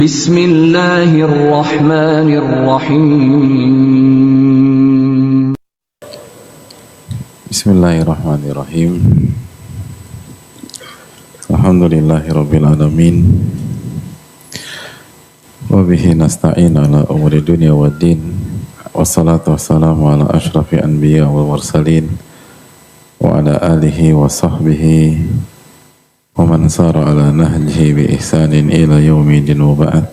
Bismillahirrahmanirrahim. Bismillahirrahmanirrahim. Alhamdulillahirabbil alamin. Wa bihi nasta'in ala umuri dunya waddin. Wassalatu wassalamu ala asyrafil anbiya wal mursalin wa ala alihi wa sahbihi wa man sara ala nahjihi bi ihsanin ila yaumidin wa ba'd.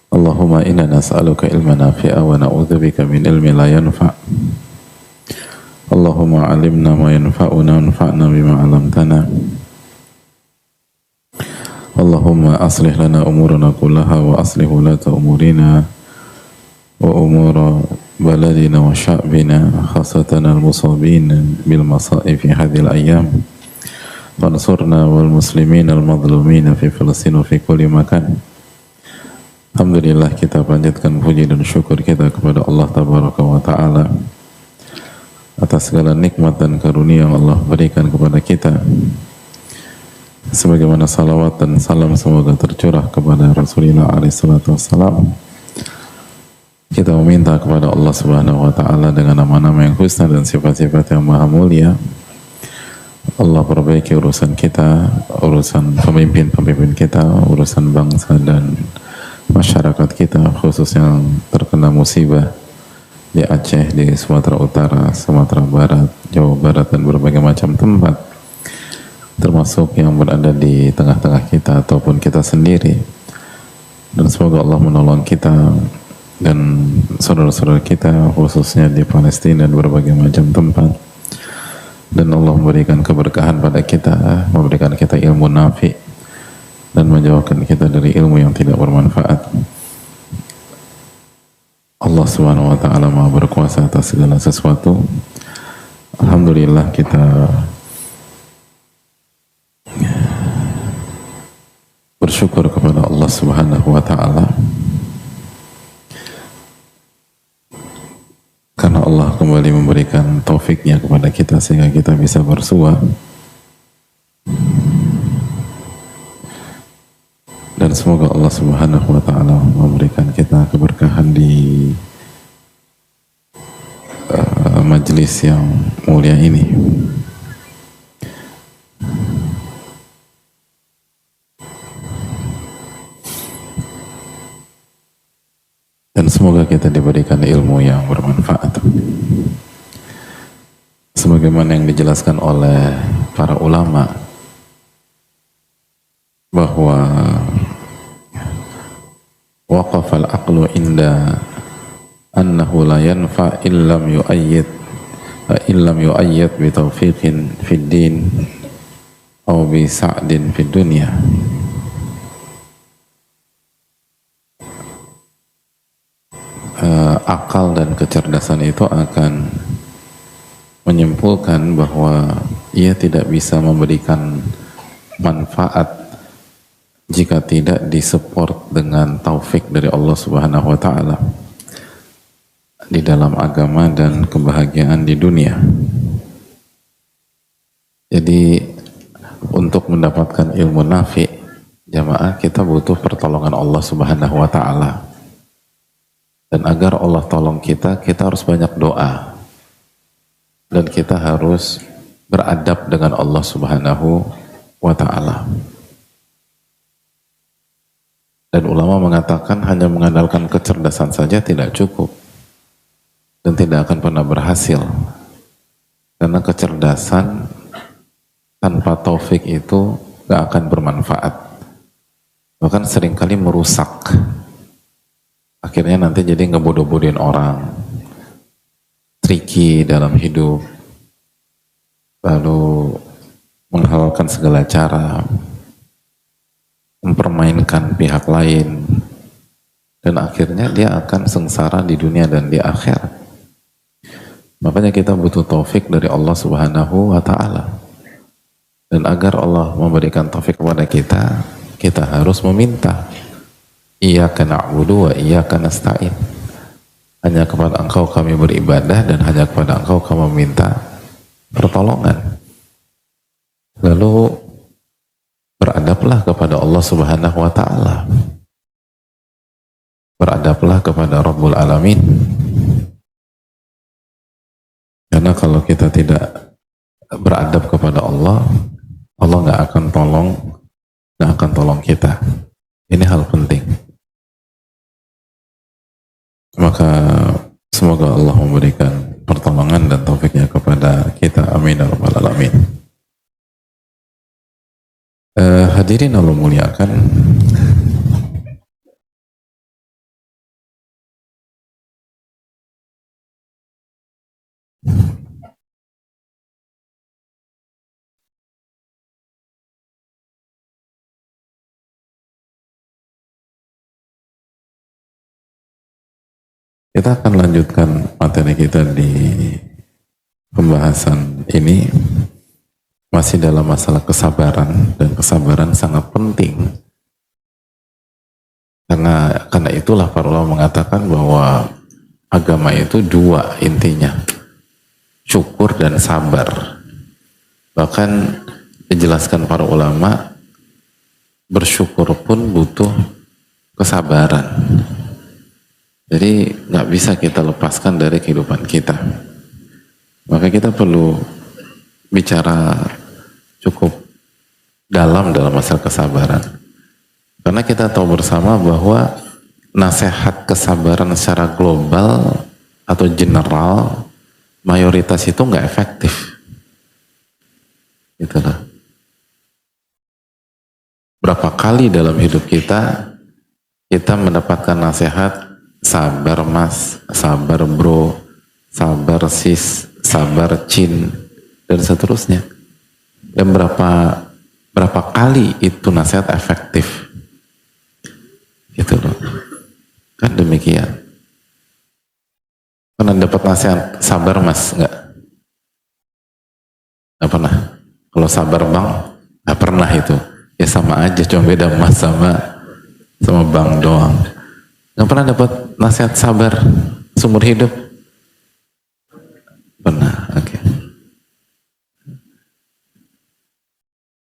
Allahumma inna nas'aluka ilman nafi'a wa na'udzubika min ilmin la yanfa'. Allahumma alimna ma yanfa'una wanfa'na bima 'allamtana. Allahumma aslih lana umurana kullaha wa aslih ulata umurina wa umura baladina wa sya'bina khasatan al-musabin bil masa'ib fi hadhil ayyam. Wansurna wal muslimin al-madlumin fi Filistin wa fi kulli makan. Alhamdulillah, kita panjatkan puji dan syukur kita kepada Allah Tabaraka wa Ta'ala atas segala nikmat dan karunia yang Allah berikan kepada kita, sebagaimana salawat dan salam semoga tercurah kepada Rasulullah SAW. Kita meminta kepada Allah Subhanahu wa Ta'ala dengan nama-nama yang husna dan sifat-sifat yang maha mulia, Allah perbaiki urusan kita, urusan pemimpin-pemimpin kita, urusan bangsa dan masyarakat kita, khusus yang terkena musibah di Aceh, di Sumatera Utara, Sumatera Barat, Jawa Barat, dan berbagai macam tempat, termasuk yang berada di tengah-tengah kita ataupun kita sendiri. Dan semoga Allah menolong kita dan saudara-saudara kita, khususnya di Palestina dan berbagai macam tempat, dan Allah memberikan keberkahan pada kita, memberikan kita ilmu nafi dan menjauhkan kita dari ilmu yang tidak bermanfaat. Allah Subhanahu wa Ta'ala Maha berkuasa atas segala sesuatu. Alhamdulillah, kita bersyukur kepada Allah Subhanahu wa Ta'ala karena Allah kembali memberikan taufiknya kepada kita sehingga kita bisa bersua. Dan semoga Allah Subhanahu wa Ta'ala memberikan kita keberkahan di majelis yang mulia ini. Dan semoga kita diberikan ilmu yang bermanfaat, sebagaimana yang dijelaskan oleh para ulama bahwa waqafa al-aqlu inda annahu la yanfa illam yu'ayyid bi taufiqin fid din aw bi sa'din fid dunya. Akal dan kecerdasan itu akan menyimpulkan bahwa ia tidak bisa memberikan manfaat jika tidak disupport dengan taufik dari Allah Subhanahu wa Ta'ala di dalam agama dan kebahagiaan di dunia. Jadi untuk mendapatkan ilmu nafi, jamaah, kita butuh pertolongan Allah Subhanahu wa Ta'ala. Dan agar Allah tolong kita, kita harus banyak doa. Dan kita harus beradab dengan Allah Subhanahu wa Ta'ala. Dan ulama mengatakan hanya mengandalkan kecerdasan saja tidak cukup dan tidak akan pernah berhasil, karena kecerdasan tanpa taufik itu gak akan bermanfaat, bahkan seringkali merusak. Akhirnya nanti jadi ngebodoh-bodohin orang, tricky dalam hidup, lalu menghalalkan segala cara, mempermainkan pihak lain, dan akhirnya dia akan sengsara di dunia dan di akhirat. Makanya kita butuh taufik dari Allah Subhanahu wa Ta'ala. Dan agar Allah memberikan taufik kepada kita, kita harus meminta. Iyyaka na'budu wa iyyaka nasta'in. Hanya kepada Engkau kami beribadah dan hanya kepada Engkau kami meminta pertolongan. Lalu beradablah kepada Allah Subhanahu wa Ta'ala, beradablah kepada Rabbul Alamin. Karena kalau kita tidak beradab kepada Allah, Allah nggak akan tolong kita. Ini hal penting. Maka semoga Allah memberikan pertolongan dan taufiknya kepada kita. Amin ya rabbal alamin. Hadirin Allah muliakan, kita akan lanjutkan materi kita di pembahasan ini, masih dalam masalah kesabaran, dan kesabaran sangat penting. Karena itulah para ulama mengatakan bahwa agama itu dua intinya, syukur dan sabar. Bahkan dijelaskan para ulama, bersyukur pun butuh kesabaran. Jadi nggak bisa kita lepaskan dari kehidupan kita. Maka kita perlu bicara cukup dalam masalah kesabaran. Karena kita tahu bersama bahwa nasihat kesabaran secara global atau general, mayoritas itu nggak efektif. Itulah. Berapa kali dalam hidup kita mendapatkan nasihat, sabar mas, sabar bro, sabar sis, sabar cin, dan seterusnya. Dan berapa kali itu nasihat efektif? Gitu loh. Kan demikian. Pernah dapat nasihat sabar mas? Enggak? Enggak pernah. Kalau sabar bang, enggak pernah itu. Ya sama aja, cuma beda mas sama bang doang. Nggak pernah dapat nasihat sabar seumur hidup? Pernah, oke.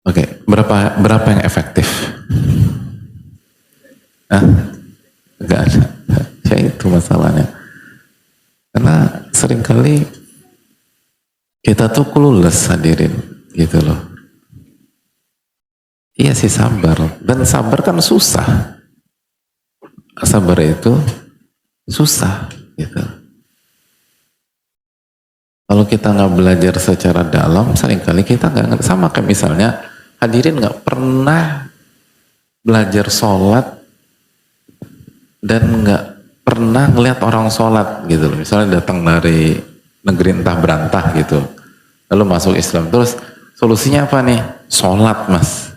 Oke, berapa yang efektif? Nggak ada. Ya itu masalahnya. Karena seringkali kita tuh clueless, hadirin, gitu loh. Iya sih sabar, dan sabar kan susah. Sabar itu susah gitu. Kalau kita nggak belajar secara dalam, seringkali kita nggak, sama kayak misalnya hadirin nggak pernah belajar sholat dan nggak pernah ngelihat orang sholat gitu. Misalnya datang dari negeri entah berantah gitu, lalu masuk Islam, terus solusinya apa nih? Sholat mas.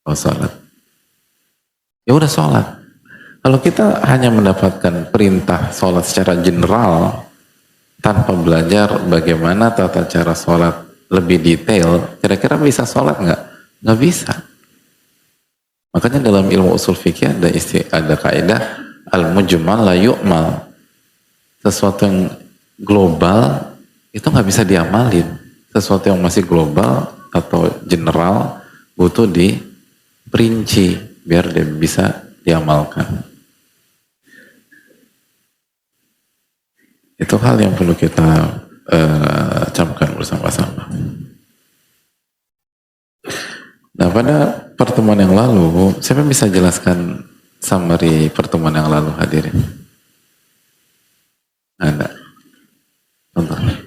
Oh sholat. Ya udah sholat. Kalau kita hanya mendapatkan perintah sholat secara general tanpa belajar bagaimana tata cara sholat lebih detail, kira-kira bisa sholat nggak? Nggak bisa. Makanya dalam ilmu usul fikih ada kaidah al-mujmal la yu'mal. Sesuatu yang global itu nggak bisa diamalin. Sesuatu yang masih global atau general butuh diperinci biar dia bisa diamalkan. Itu hal yang perlu kita camkan bersama-sama. Nah, pada pertemuan yang lalu, siapa bisa jelaskan summary pertemuan yang lalu, hadirin? Ada? Contohnya.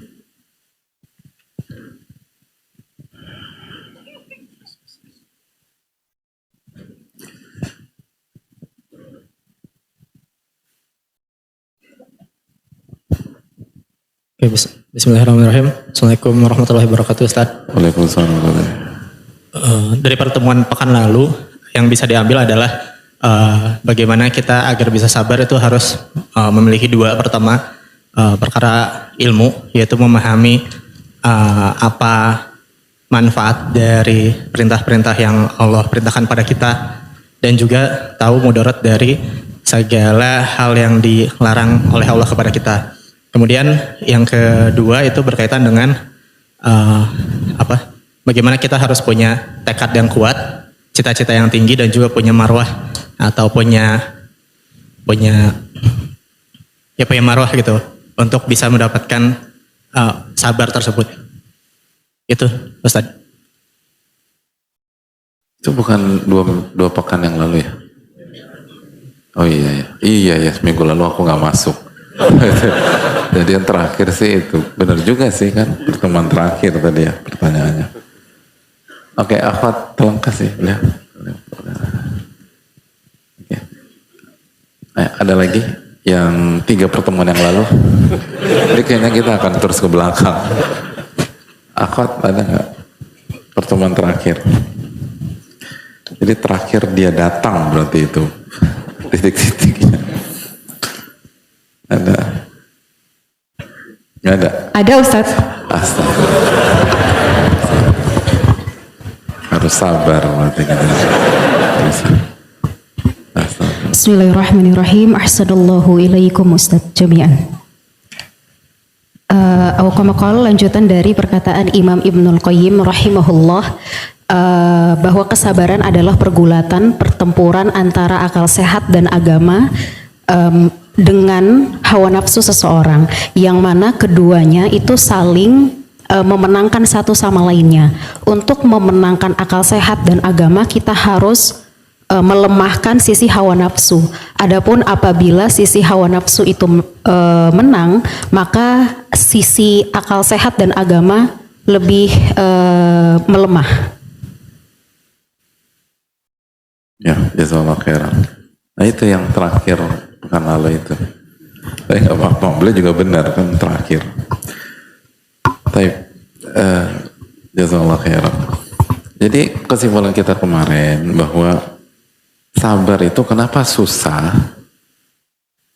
Oke, bismillahirrahmanirrahim. Assalamualaikum warahmatullahi wabarakatuh, Ustaz. Waalaikumsalam. Dari pertemuan pekan lalu, yang bisa diambil adalah bagaimana kita agar bisa sabar itu harus memiliki dua. Pertama, perkara ilmu, yaitu memahami apa manfaat dari perintah-perintah yang Allah perintahkan pada kita, dan juga tahu mudarat dari segala hal yang dilarang oleh Allah kepada kita. Kemudian yang kedua itu berkaitan dengan bagaimana kita harus punya tekad yang kuat cita-cita yang tinggi dan juga punya marwah atau punya marwah gitu untuk bisa mendapatkan sabar tersebut. Itu Ustaz. Itu bukan dua pekan yang lalu ya? Oh iya ya seminggu lalu aku nggak masuk. Jadi yang terakhir sih itu benar juga sih kan pertemuan terakhir tadi ya pertanyaannya. Oke, akhwat tolong kasih ya. Oke. Ada lagi yang 3 pertemuan yang lalu. Jadi kayaknya kita akan terus ke belakang. Akhwat ada nggak pertemuan terakhir? Jadi terakhir dia datang berarti itu titik-titiknya. Ada? Nggak ada? Ada Ustaz. Astaga. Harus sabar berarti kita. Bismillahirrahmanirrahim. Ahsanallahu ilaikum Ustaz jami'an. Awqamakal lanjutan dari perkataan Imam Ibnul Qayyim rahimahullah, bahwa kesabaran adalah pergulatan pertempuran antara akal sehat dan agama dengan hawa nafsu seseorang, yang mana keduanya itu saling memenangkan satu sama lainnya. Untuk memenangkan akal sehat dan agama, kita harus melemahkan sisi hawa nafsu. Adapun apabila sisi hawa nafsu itu menang, maka sisi akal sehat dan agama lebih melemah. Ya, jazakallah khairan. Nah itu yang terakhir pekan lalu itu. Tapi nggak apa-apa, beliau juga benar kan terakhir. Tapi jazakallah khairan. Jadi kesimpulan kita kemarin bahwa sabar itu kenapa susah?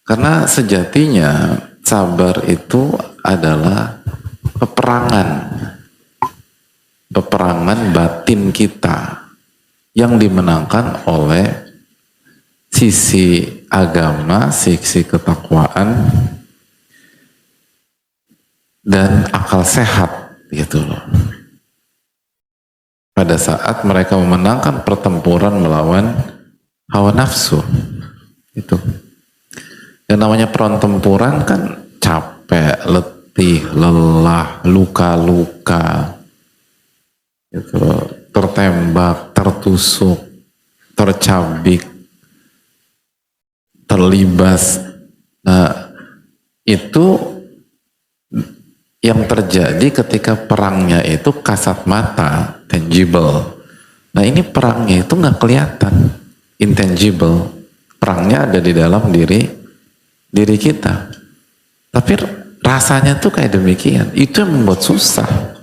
Karena sejatinya sabar itu adalah peperangan batin kita yang dimenangkan oleh sisi agama, sisi ketakwaan dan akal sehat gitu loh. Pada saat mereka memenangkan pertempuran melawan hawa nafsu itu. Yang namanya pertempuran kan capek, letih, lelah, luka-luka gitu, tertembak, tertusuk, tercabik, terlibas. Nah, itu yang terjadi ketika perangnya itu kasat mata, tangible. Nah, ini perangnya itu nggak kelihatan, intangible. Perangnya ada di dalam diri kita. Tapi rasanya tuh kayak demikian. Itu yang membuat susah.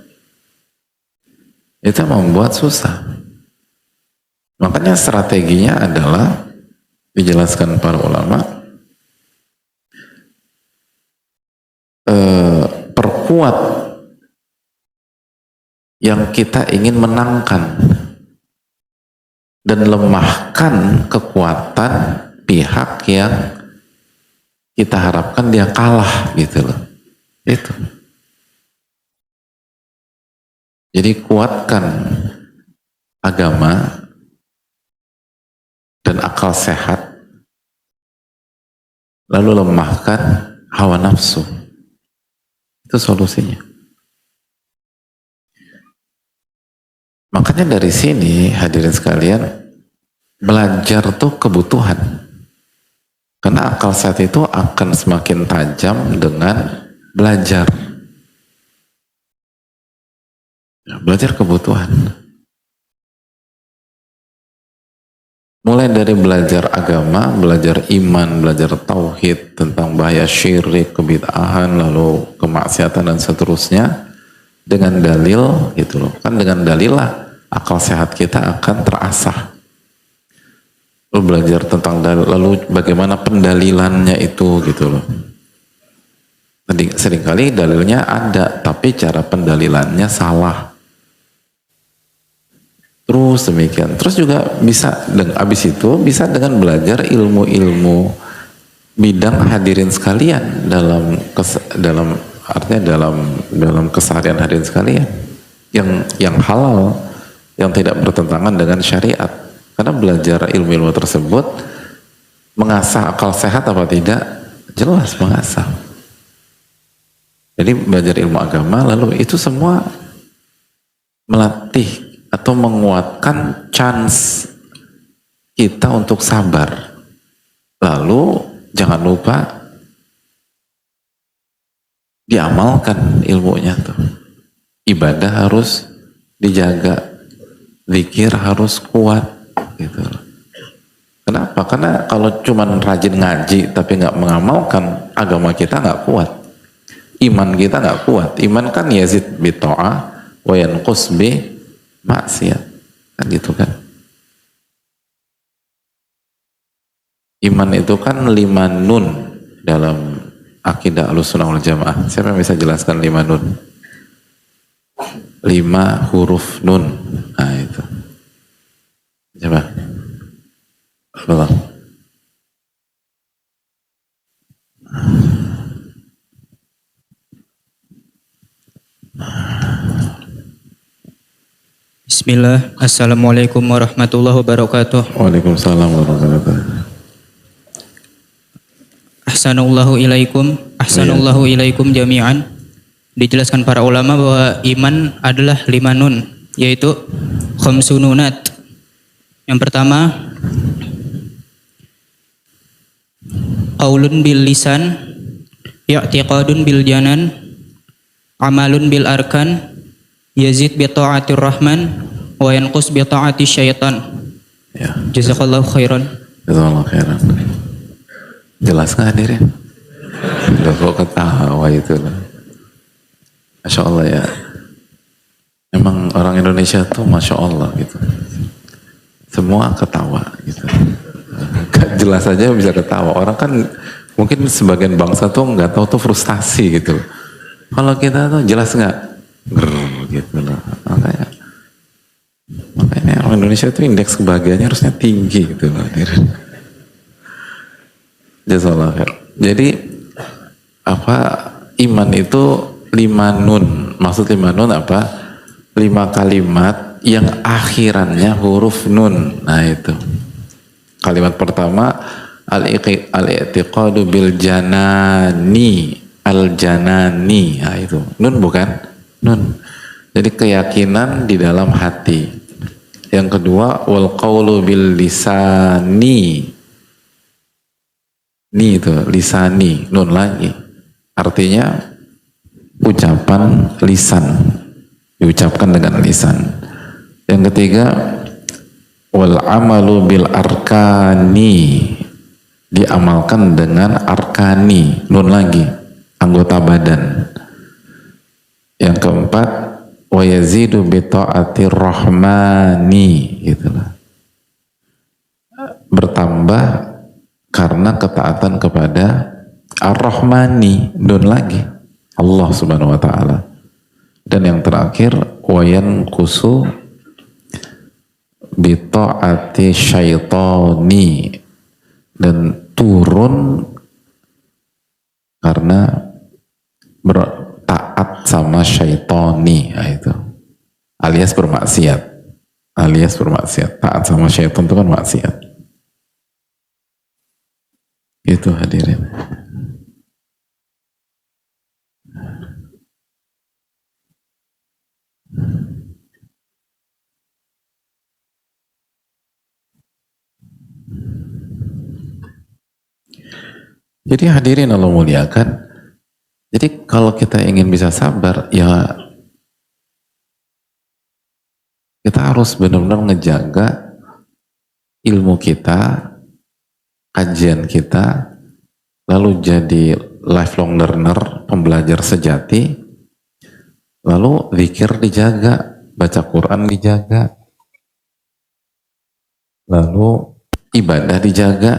Itu yang membuat susah. Makanya strateginya adalah dijelaskan para ulama, perkuat yang kita ingin menangkan dan lemahkan kekuatan pihak yang kita harapkan dia kalah gitu loh. Itu. Jadi kuatkan agama dan akal sehat, lalu lemahkan hawa nafsu. Itu solusinya. Makanya dari sini hadirin sekalian, belajar tuh kebutuhan. Karena akal sehat itu akan semakin tajam dengan belajar. Ya, belajar kebutuhan. Mulai dari belajar agama, belajar iman, belajar tauhid, tentang bahaya syirik, kebid'ahan, lalu kemaksiatan dan seterusnya, dengan dalil gitu loh. Kan dengan dalil lah akal sehat kita akan terasah. Lalu belajar tentang dalil, lalu bagaimana pendalilannya itu gitu loh. Seringkali dalilnya ada, tapi cara pendalilannya salah. Terus demikian. Terus juga bisa, dan abis itu bisa dengan belajar ilmu-ilmu bidang hadirin sekalian dalam artinya dalam keseharian hadirin sekalian yang halal, yang tidak bertentangan dengan syariat. Karena belajar ilmu-ilmu tersebut mengasah akal sehat apa tidak? Jelas mengasah. Jadi belajar ilmu agama lalu itu semua melatih atau menguatkan chance kita untuk sabar. Lalu jangan lupa diamalkan ilmunya tuh. Ibadah harus dijaga, zikir harus kuat gitu. Kenapa? Karena kalau cuman rajin ngaji tapi nggak mengamalkan, agama kita nggak kuat, iman kita nggak kuat. Iman kan yazid bi ta'ah wa yanqus bi maksiat, kan gitu kan. Iman itu kan 5 nun dalam akidah Ahlussunnah wal Jamaah. Siapa yang bisa jelaskan 5 nun? 5 huruf nun. Nah itu. Coba. Belum. Bismillah. Assalamualaikum warahmatullahi wabarakatuh. Waalaikumsalam warahmatullahi wabarakatuh. Ahsanallahu ilaikum jami'an. Dijelaskan para ulama bahwa iman adalah 5 nun, yaitu khamsununat. Yang pertama, qaulun bil lisan, i'tiqadun bil janan, amalun bil arkan, yazid bi ta'atir rahman, wa yanqus bi ta'ati syaitan. Ya. Jazakallahu khairan. Jazakallahu khairan. Jelas nggak hadirin? Udah kok ketawa itu lah. Masya Allah ya. Emang orang Indonesia tuh Masya Allah gitu. Semua ketawa gitu. Gak jelas aja bisa ketawa. Orang kan mungkin sebagian bangsa tuh nggak tahu tuh frustasi gitu. Kalau kita tuh jelas nggak? Gitu lah. Makanya orang Indonesia tuh indeks kebahagiaannya harusnya tinggi gitu loh. Jazakallah khair. Jadi apa iman itu 5 nun. Maksud 5 nun apa? 5 kalimat yang akhirannya huruf nun. Nah itu. Kalimat pertama al-i'tiqadu bil janani, al-janani. Nah itu. Nun bukan? Nun. Jadi keyakinan di dalam hati. Yang kedua wal qaulu bil lisani. Ni itu lisani, nun lagi. Artinya ucapan lisan, diucapkan dengan lisan. Yang ketiga wal amalu bil arkani, diamalkan dengan arkani, nun lagi, anggota badan. Yang keempat wa yazidu bi ta'atir rahmani, gitulah. Bertambah karena ketaatan kepada Ar-Rahmani, nun lagi, Allah Subhanahu wa taala. Dan yang terakhir wayan kusu bi ta'ati syaitani, dan turun karena bertaat sama syaitani. Nah, itu alias bermaksiat, taat sama syaitan itu kan maksiat. Itu hadirin. Jadi hadirin Allah muliakan. Jadi kalau kita ingin bisa sabar, ya kita harus benar-benar ngejaga ilmu kita, kajian kita, lalu jadi lifelong learner, pembelajar sejati, lalu zikir dijaga, baca Quran dijaga, lalu ibadah dijaga,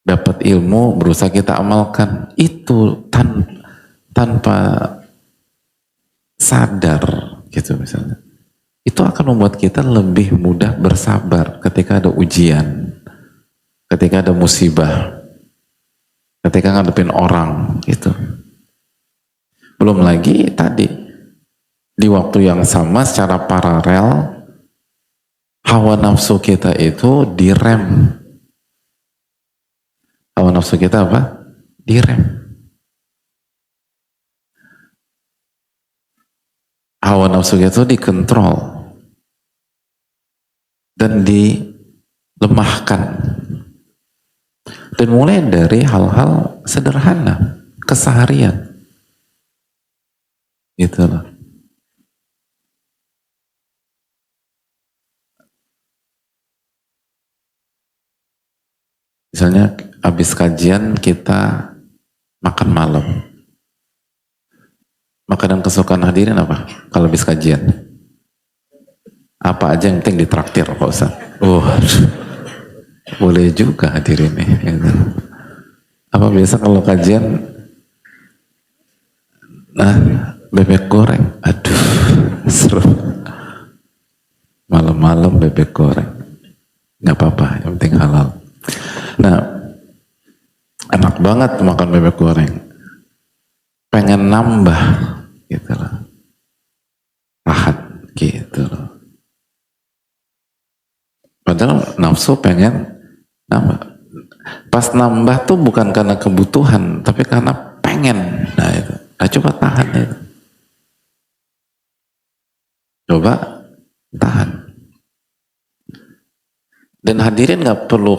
dapat ilmu berusaha kita amalkan. Itu tanpa sadar gitu misalnya. Itu akan membuat kita lebih mudah bersabar ketika ada ujian, ketika ada musibah, ketika ngadepin orang gitu. Belum lagi tadi di waktu yang sama secara paralel hawa nafsu kita itu direm. Hawa nafsu kita apa? Direm. Hawa nafsu kita itu dikontrol dan dilemahkan. Dan mulai dari hal-hal sederhana, keseharian. Gitu loh. Misalnya habis kajian kita makan malam. Makanan kesukaan hadirin apa? Kalau habis kajian? Apa aja yang penting ditraktir Pak Ustaz. Boleh juga hadirin nih. Gitu. Apa biasa kalau kajian? Nah, bebek goreng. Aduh, seru. Malam-malam bebek goreng. Nggak apa-apa, yang penting halal. Nah, enak banget makan bebek goreng. Pengen nambah, gitu loh. Rahat, gitu loh. Padahal nafsu pengen nambah. Pas nambah tuh bukan karena kebutuhan, tapi karena pengen. Nah itu. Nah coba tahan itu. Coba tahan. Dan hadirin nggak perlu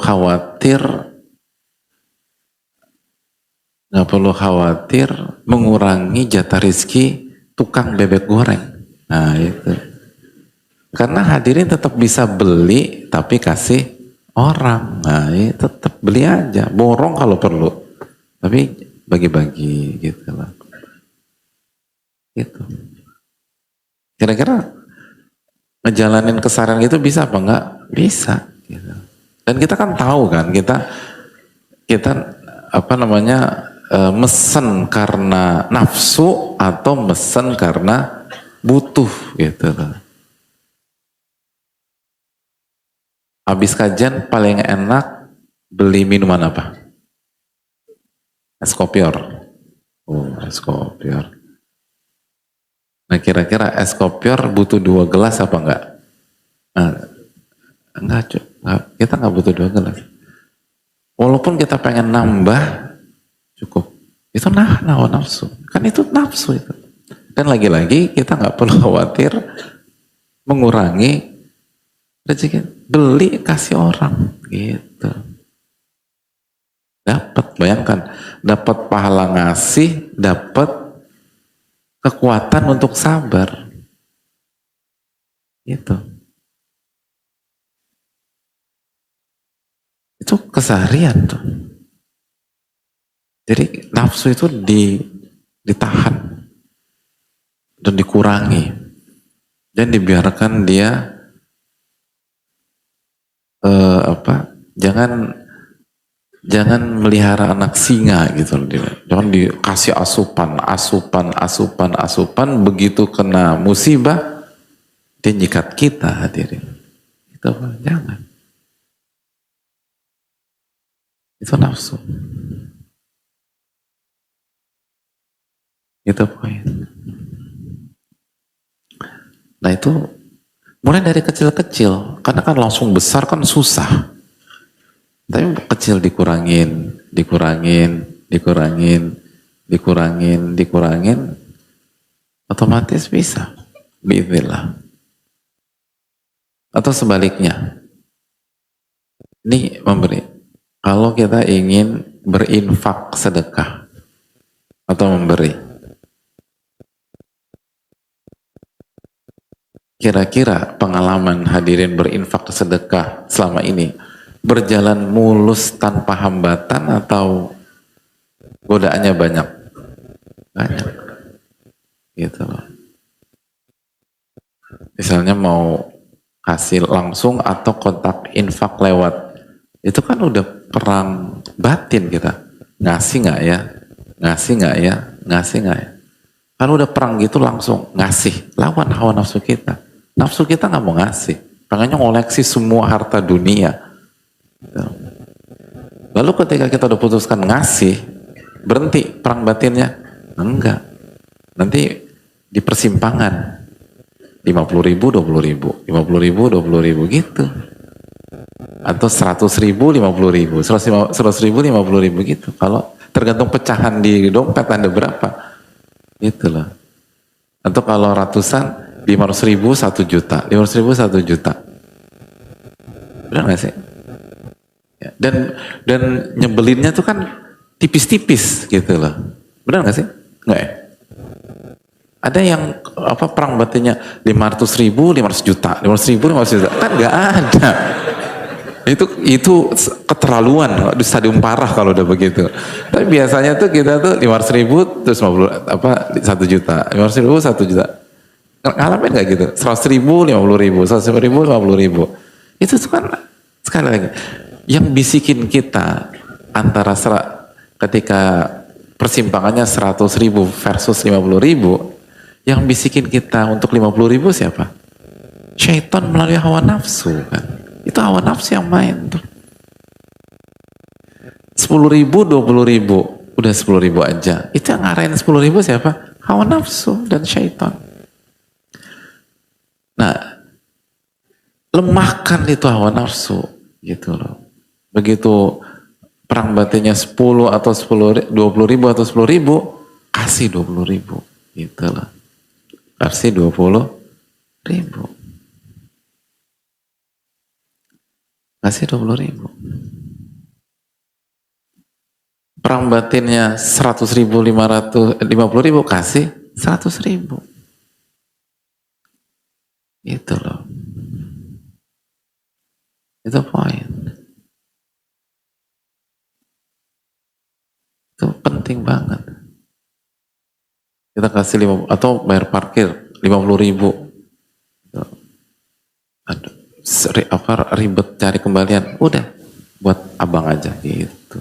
khawatir mengurangi jatah rizki tukang bebek goreng. Nah itu. Karena hadirin tetap bisa beli tapi kasih orang. Nah ya tetap beli aja. Borong kalau perlu. Tapi bagi-bagi gitu lah. Gitu. Kira-kira ngejalanin keseharian gitu bisa apa enggak? Bisa. Gitu. Dan kita kan tahu kan kita apa namanya mesen karena nafsu atau mesen karena butuh gitu loh. Habis kajian paling enak beli minuman apa? Es kopior. Oh, es kopior. Nah kira-kira es kopior butuh 2 gelas apa enggak? Enggak, kita enggak butuh 2 gelas. Walaupun kita pengen nambah, cukup. Itu hawa nafsu. Kan itu nafsu itu. Dan lagi-lagi kita enggak perlu khawatir mengurangi rezeki. Beli kasih orang gitu. Dapat, bayangkan, dapat pahala ngasih, dapat kekuatan untuk sabar. Gitu. Itu keseharian tuh. Jadi nafsu itu ditahan dan dikurangi dan dibiarkan dia jangan melihara anak singa gitu loh. Jangan dikasih asupan, begitu kena musibah dia nyikat kita hadirin. Itu jangan. Itu nafsu. Itu poin. Nah itu mulai dari kecil-kecil, karena kan langsung besar kan susah. Tapi kecil dikurangin, otomatis bisa. Biiznillah. Atau sebaliknya. Ini memberi. Kalau kita ingin berinfak sedekah atau memberi, kira-kira pengalaman hadirin berinfak sedekah selama ini berjalan mulus tanpa hambatan atau godaannya banyak? Banyak. Gitu loh. Misalnya mau hasil langsung atau kontak infak lewat, itu kan udah perang batin kita. Ngasih nggak ya? Kan udah perang gitu langsung ngasih, lawan hawa nafsu kita. Nafsu kita nggak mau ngasih, pengennya ngoleksi semua harta dunia. Lalu ketika kita udah putuskan ngasih, berhenti perang batinnya? Enggak. Nanti di persimpangan. 50.000 20.000, 50.000 20.000 gitu. Atau 100.000 50.000, 100.000 50.000 gitu. Kalau tergantung pecahan di dompet Anda berapa, gitu loh. Atau kalau ratusan, 500.000 1 juta, 500.000 1 juta. Benar nggak sih? Ya, dan nyebelinnya tuh kan tipis-tipis gitu loh. Benar nggak sih? Nggak ya? Ada yang perang batinnya 500.000 500 juta, 500.000 500 juta, kan nggak ada. Itu keterlaluan di stadium parah kalau udah begitu. Tapi biasanya tuh kita tuh 500.000 terus 1 juta, 500.000 1 juta. Ngalamin nggak gitu? 100.000 50.000, 100.000 50.000. Itu tuh kan sekali lagi yang bisikin kita antara ketika persimpangannya 100.000 versus 50.000, yang bisikin kita untuk 50.000 siapa? Syaitan melalui hawa nafsu kan. Itu hawa nafsu yang main tuh. 10.000 20.000, udah 10.000 aja. Itu yang ngarahin 10.000 siapa? Hawa nafsu dan syaitan. Nah, lemahkan itu hawa nafsu gitu loh. Begitu perang batinnya 10 atau 20.000 atau 10.000, kasih 20.000 gitu loh. Kasih 20.000. Kasih 20.000. Perang batinnya 100.000 50.000, kasih 100.000. Itu loh. Itu poin. Itu penting banget. Kita kasih 50, atau bayar parkir 50.000. Ribet cari kembalian, udah buat abang aja gitu.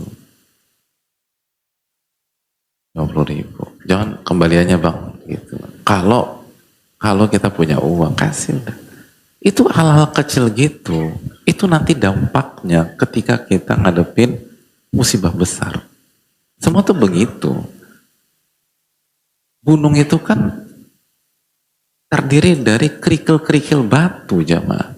50.000. Jangan kembaliannya bang gitu. Kalau kita punya uang, kasih udah. Itu hal-hal kecil gitu. Itu nanti dampaknya ketika kita ngadepin musibah besar. Semua tuh begitu. Gunung itu kan terdiri dari kerikil-kerikil batu jamaah.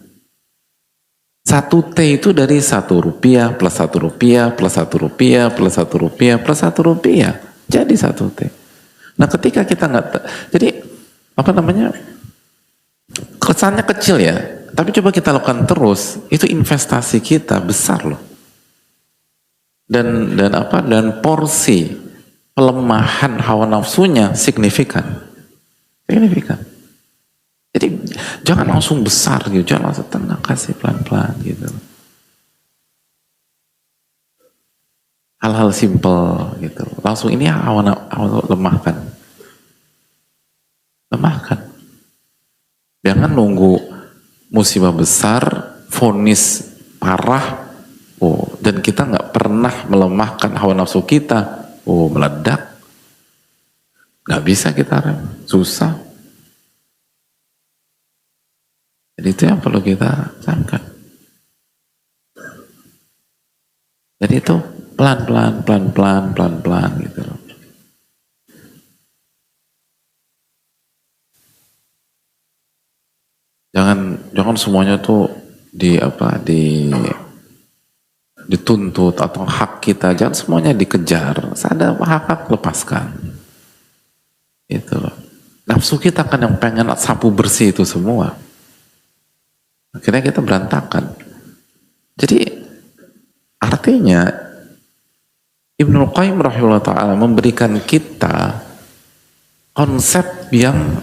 1 T itu dari 1 rupiah plus 1 rupiah plus 1 rupiah plus 1 rupiah plus 1 rupiah. Jadi 1 T. Nah ketika kita jadi kesannya kecil ya, tapi coba kita lakukan terus, itu investasi kita besar loh. Dan porsi pelemahan hawa nafsunya signifikan. Jadi jangan langsung besar gitu, jangan langsung tenang, kasih pelan-pelan gitu. Hal-hal simple gitu. Langsung ini hawa lemahkan. Jangan nunggu musibah besar, vonis parah, dan kita nggak pernah melemahkan hawa nafsu kita, meledak. Nggak bisa kita rem, susah. Jadi itu yang perlu kita camkan. Jadi itu pelan-pelan gitu loh. Jangan semuanya tuh dituntut atau hak kita, jangan semuanya dikejar. Ada hak lepaskan. Itu loh. Nafsu kita kan yang pengen sapu bersih itu semua. Akhirnya kita berantakan. Jadi artinya Ibnu Qayyim rahimahullah ta'ala memberikan kita konsep yang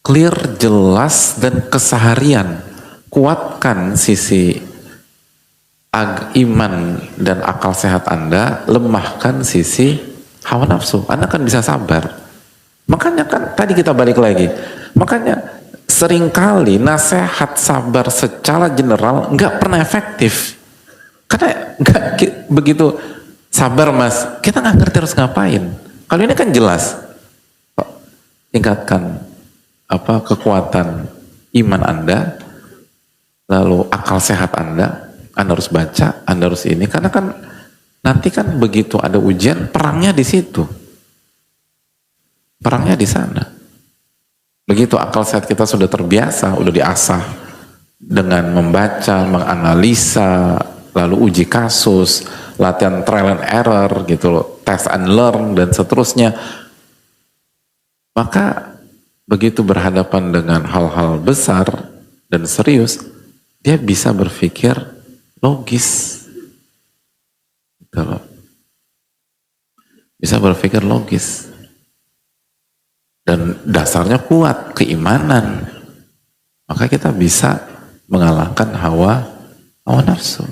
clear, jelas, dan keseharian. Kuatkan sisi iman dan akal sehat Anda, lemahkan sisi hawa nafsu. Anda kan bisa sabar. Makanya kan tadi kita balik lagi. Makanya seringkali nasihat sabar secara general nggak pernah efektif. Karena nggak begitu sabar mas, kita nggak ngerti harus ngapain. Kalau ini kan jelas, tingkatkan kekuatan iman Anda, lalu akal sehat Anda harus baca, Anda harus ini, karena kan nanti kan begitu ada ujian, perangnya di situ, perangnya di sana, Begitu akal sehat kita sudah terbiasa, udah diasah dengan membaca, menganalisa, lalu uji kasus, latihan trial and error gitu loh, test and learn dan seterusnya. Maka begitu berhadapan dengan hal-hal besar dan serius, dia bisa berpikir logis. Gitu loh. Bisa berpikir logis. Dan dasarnya kuat, keimanan. Maka kita bisa mengalahkan hawa nafsu.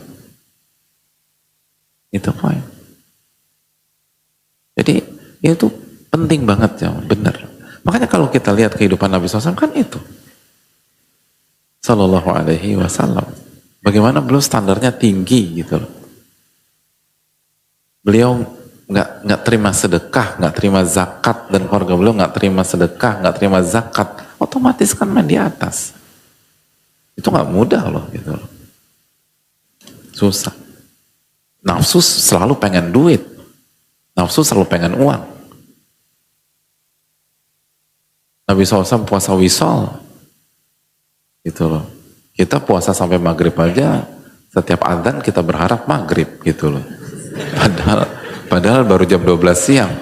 Itu poin. Jadi itu penting banget ya, benar. Makanya kalau kita lihat kehidupan Nabi SAW kan itu. Sallallahu alaihi wasallam. Bagaimana beliau standarnya tinggi gitu loh. Beliau nggak terima sedekah, nggak terima zakat, dan keluarga beliau nggak terima sedekah, nggak terima zakat, otomatis kan main di atas. Itu nggak mudah loh gitu loh. Susah. Nafsu selalu pengen duit, nafsu selalu pengen uang. Nabi SAW puasa wisol, gitu loh. Kita puasa sampai maghrib aja, setiap adzan kita berharap maghrib gitu loh. Padahal baru jam 12 siang.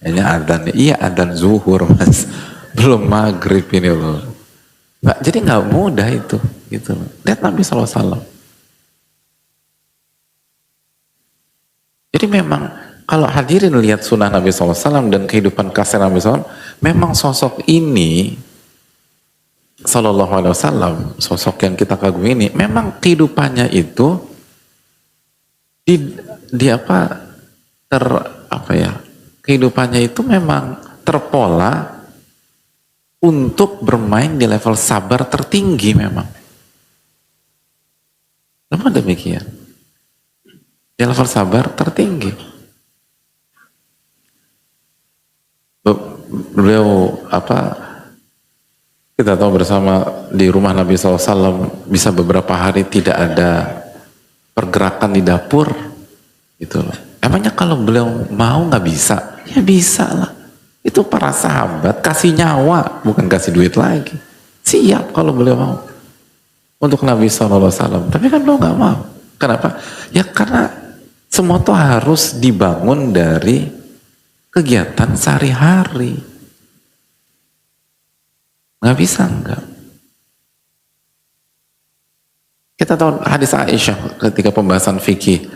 Hanya adzan, iya adzan zuhur mas, belum maghrib ini loh. Nggak, jadi nggak mudah itu, gitu loh. Lihat Nabi SAW. Jadi memang kalau hadirin lihat sunnah Nabi SAW dan kehidupan kasih Nabi SAW, memang sosok ini Sallallahu Alaihi Wasallam, sosok yang kita kagumi ini, memang kehidupannya itu kehidupannya itu memang terpola untuk bermain di level sabar tertinggi memang. Memang demikian. Di level sabar tertinggi. Beliau kita tahu bersama di rumah Nabi SAW bisa beberapa hari tidak ada pergerakan di dapur gitu loh. Emangnya kalau beliau mau nggak bisa? Ya bisa lah. Itu para sahabat kasih nyawa, bukan kasih duit lagi. Siap kalau beliau mau untuk Nabi SAW. Tapi kan beliau nggak mau. Kenapa? Ya karena semua itu harus dibangun dari kegiatan sehari-hari. Nggak bisa enggak. Kita tahu hadis Aisyah ketika pembahasan fikih,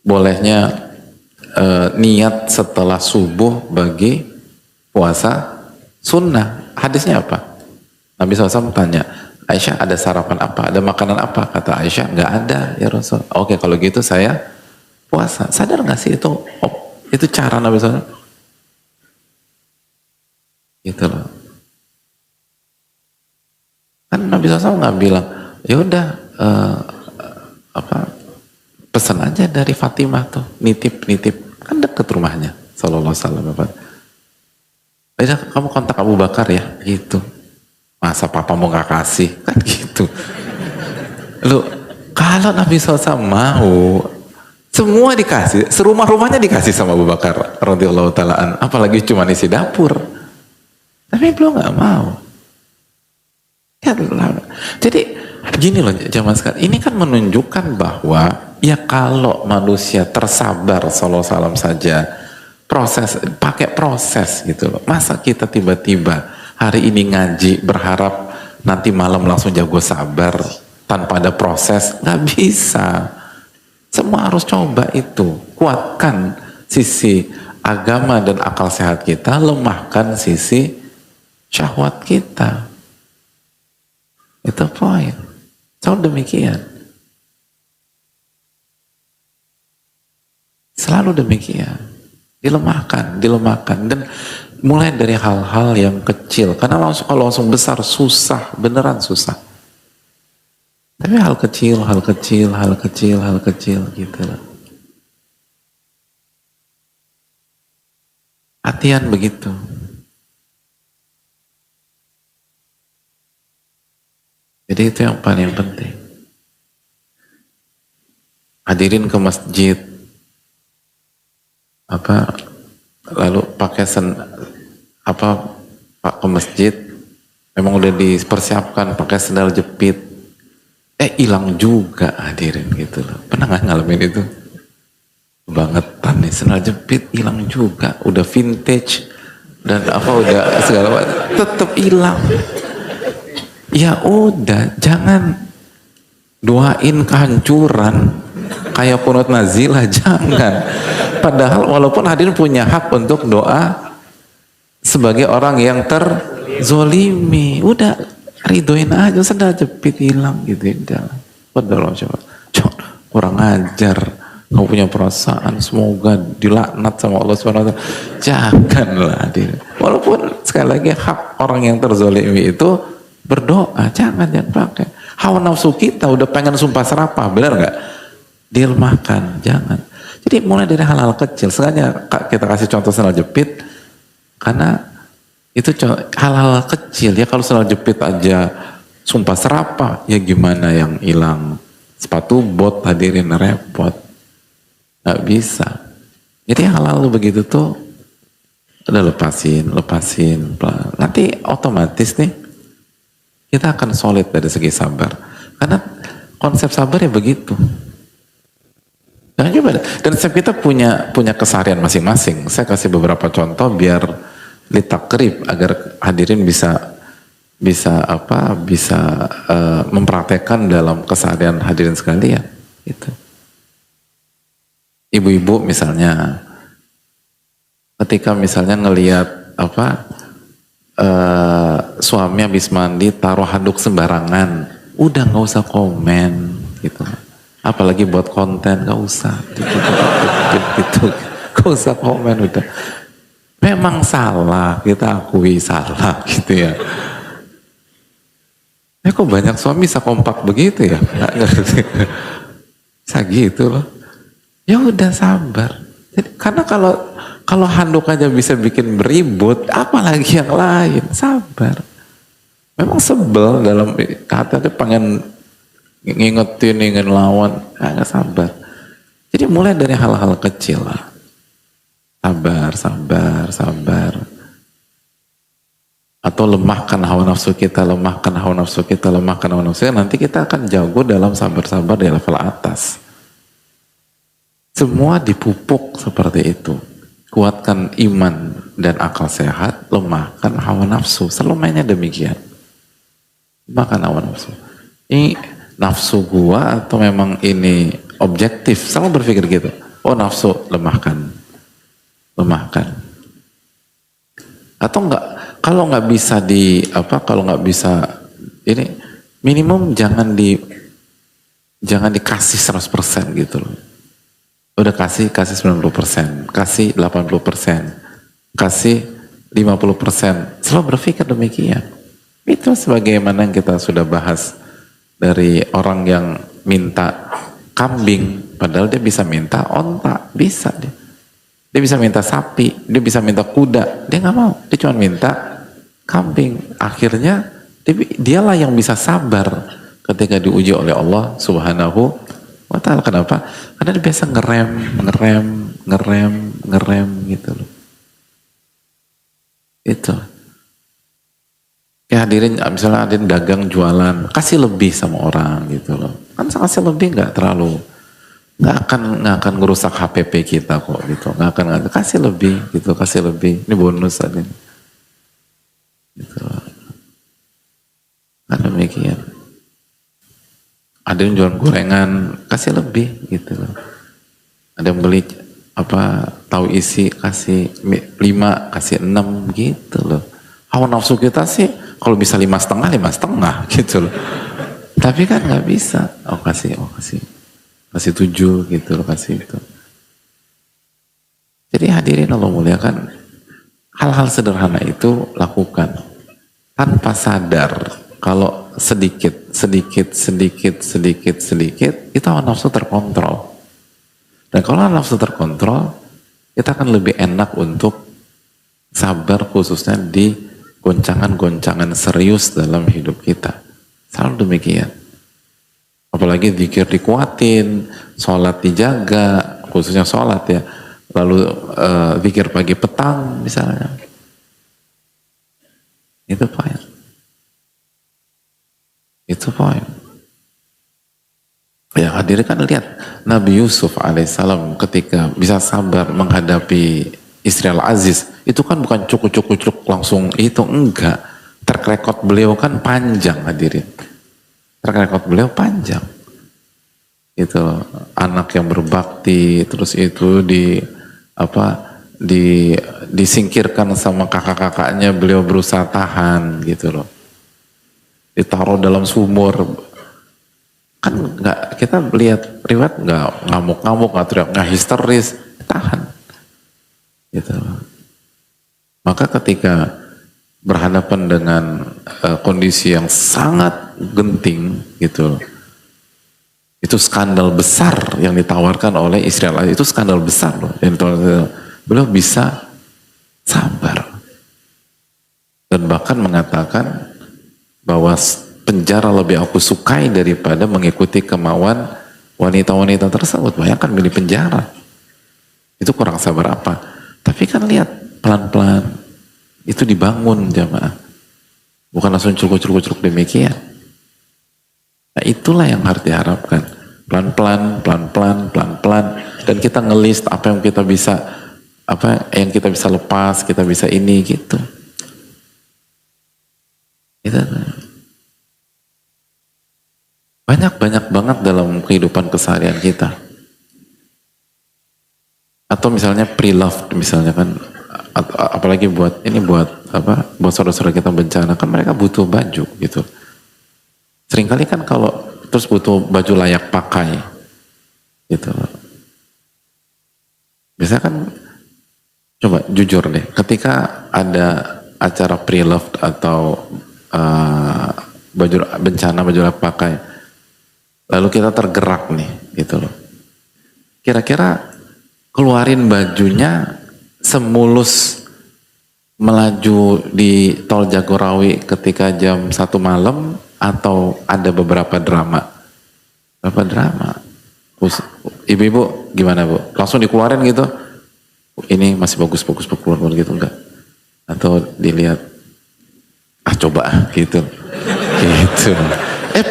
bolehnya niat setelah subuh bagi puasa sunnah. Hadisnya apa? Nabi SAW tanya, Aisyah ada sarapan apa? Ada makanan apa? Kata Aisyah, nggak ada ya Rasul. Oke kalau gitu saya puasa. Sadar nggak sih itu cara Nabi SAW? Gitu loh. Kan Nabi SAW nggak bilang, ya udah pesan aja dari Fatimah tuh, nitip kan deket rumahnya, Sallallahu Alaihi Wasallam. Udah kamu kontak Abu Bakar ya, gitu. Masa papa mau nggak kasih, kan gitu. Lu kalau Nabi SAW mau, semua dikasih, serumah-rumahnya dikasih sama Abu Bakar radhiyallahu taalaan, apalagi cuma isi dapur. Tapi belum nggak mau. Jadi gini loh zaman sekarang, ini kan menunjukkan bahwa ya kalau manusia tersabar sallallahu alaihi wasallam saja, pakai proses gitu loh. Masa kita tiba-tiba hari ini ngaji berharap nanti malam langsung jago sabar tanpa ada proses? Nggak bisa. Semua harus coba itu, kuatkan sisi agama dan akal sehat kita, lemahkan sisi syahwat kita. Itu poin. Selalu demikian. Selalu demikian. Dilemahkan. Dan mulai dari hal-hal yang kecil. Karena kalau langsung besar susah, beneran susah. Tapi hal kecil gitu loh. Latihan begitu. Jadi itu yang paling penting. Hadirin ke masjid, lalu pakai ke masjid, memang udah dipersiapkan pakai sendal jepit, hilang juga hadirin gitu loh. Pernah nggak ngalamin itu? Bangetan nih, sendal jepit hilang juga, udah vintage dan apa udah segala macam tetap hilang. Ya udah, jangan doain kehancuran kayak kunut nazilah, jangan. Padahal walaupun hadirin punya hak untuk doa sebagai orang yang terzolimi, udah ridoin aja, sendal jepit hilang gitu ya. Padahal coba kurang ajar, kamu punya perasaan, semoga dilaknat sama Allah SWT. Janganlah hadirin. Walaupun sekali lagi hak orang yang terzolimi itu berdoa, jangan pakai. Hawa nafsu kita udah pengen sumpah serapah, benar nggak? Dilemahkan, jangan. Jadi mulai dari hal-hal kecil. Sengaja kita kasih contoh sendal jepit, karena itu hal-hal kecil ya. Kalau sendal jepit aja sumpah serapah, ya gimana yang hilang sepatu bot, hadirin, repot. Nggak bisa. Jadi hal-hal begitu tuh udah lepasin. Nanti otomatis nih kita akan solid dari segi sabar. Karena konsep sabar ya begitu. Dan setiap kita punya keseharian masing-masing. Saya kasih beberapa contoh biar litakrib, agar hadirin bisa mempraktekkan dalam keseharian hadirin sekalian. Itu. Ibu-ibu misalnya, ketika misalnya ngelihat suami habis mandi taruh handuk sembarangan, udah nggak usah komen gitu. Apalagi buat konten, nggak usah gitu, nggak usah komen, udah. Memang salah, kita akui salah gitu ya. Kok banyak suami bisa kompak begitu ya? Nggak ngerti. Bisa gitu loh. Ya udah sabar. Jadi, karena kalau handuk aja bisa bikin beribut, apalagi yang lain, sabar. Memang sebel dalam hati pengen ngingetin, ingin lawan, nggak sabar. Jadi mulai dari hal-hal kecil lah. Sabar. Atau lemahkan hawa nafsu kita, nanti kita akan jago dalam sabar-sabar di level atas. Semua dipupuk seperti itu. Kuatkan iman dan akal sehat, lemahkan hawa nafsu. Selamanya demikian. Lemahkan hawa nafsu. Ini nafsu gua atau memang ini objektif? Selalu berpikir gitu. Oh nafsu, lemahkan. Atau enggak, kalau nggak bisa ini minimum jangan dikasih 100% gitu loh. Udah kasih 90%, kasih 80%, kasih 50%. Selalu berpikir demikian. Itu sebagaimana yang kita sudah bahas dari orang yang minta kambing, padahal dia bisa minta onta, bisa dia. Dia bisa minta sapi, dia bisa minta kuda, dia nggak mau, dia cuma minta kambing. Akhirnya dialah yang bisa sabar ketika diuji oleh Allah Subhanahu wa ta'ala. Kenapa? Karena dia biasa ngerem gitu loh. Itu. Ya hadirin, misalnya hadirin dagang jualan, kasih lebih sama orang gitu loh. Kan kasih lebih nggak nggak akan ngerusak HPP kita kok gitu. Nggak akan kasih lebih gitu, kasih lebih. Ini bonus tadi. Gitu. Kan demikian. Ada yang jualan gorengan, kasih lebih gitu loh. Ada yang beli tahu isi, kasih 5, kasih 6 gitu loh. Hawa nafsu kita sih kalau bisa 5,5 gitu loh. Tapi kan nggak bisa. Kasih 7 gitu loh, kasih itu. Jadi hadirin Allah muliakan, hal-hal sederhana itu lakukan tanpa sadar. Kalau sedikit itu hawa nafsu terkontrol. Dan kalau hawa nafsu terkontrol, kita akan lebih enak untuk sabar, khususnya di goncangan-goncangan serius dalam hidup kita. Selalu demikian. Apalagi zikir dikuatin, sholat dijaga, khususnya sholat ya. Lalu zikir pagi petang misalnya. Itu Pak. Itu poin. Ya hadirin kan lihat Nabi Yusuf alaihissalam ketika bisa sabar menghadapi istri Al-Aziz, itu kan bukan cukup langsung itu, enggak. Track record beliau kan panjang hadirin. Track record beliau panjang. Itu anak yang berbakti, terus itu disingkirkan sama kakak-kakaknya, beliau berusaha tahan gitu loh. Ditaruh dalam sumur. Kan nggak, kita lihat riwayat nggak ngamuk-ngamuk, nggak teriak, nggak histeris, tahan gitu. Maka ketika berhadapan dengan kondisi yang sangat genting gitu, itu skandal besar yang ditawarkan oleh istri Allah, itu skandal besar loh yang ditawarkan, beliau bisa sabar dan bahkan mengatakan bahwa penjara lebih aku sukai daripada mengikuti kemauan wanita-wanita tersebut. Bayangkan milih penjara. Itu kurang sabar apa? Tapi kan lihat pelan-pelan itu dibangun jamaah. Bukan langsung curug-curug demikian. Nah itulah yang harus diharapkan. Pelan-pelan, pelan-pelan, pelan-pelan. Dan kita ngelist apa yang kita bisa, apa yang kita bisa lepas, kita bisa ini gitu. Itu banyak banget dalam kehidupan keseharian kita. Atau misalnya pre-loved misalnya kan, apalagi buat saudara-saudara kita bencana kan, mereka butuh baju gitu. Seringkali kan kalau terus butuh baju layak pakai gitu. Biasanya kan, coba jujur deh, ketika ada acara pre-loved atau baju bencana, baju layak pakai, lalu kita tergerak nih gitu loh, kira-kira keluarin bajunya semulus melaju di tol Jagorawi ketika jam 1 malam, atau ada beberapa drama? Ibu-ibu gimana bu? Langsung dikeluarin gitu, ini masih bagus keluar gitu, enggak? Atau dilihat, coba gitu gitu.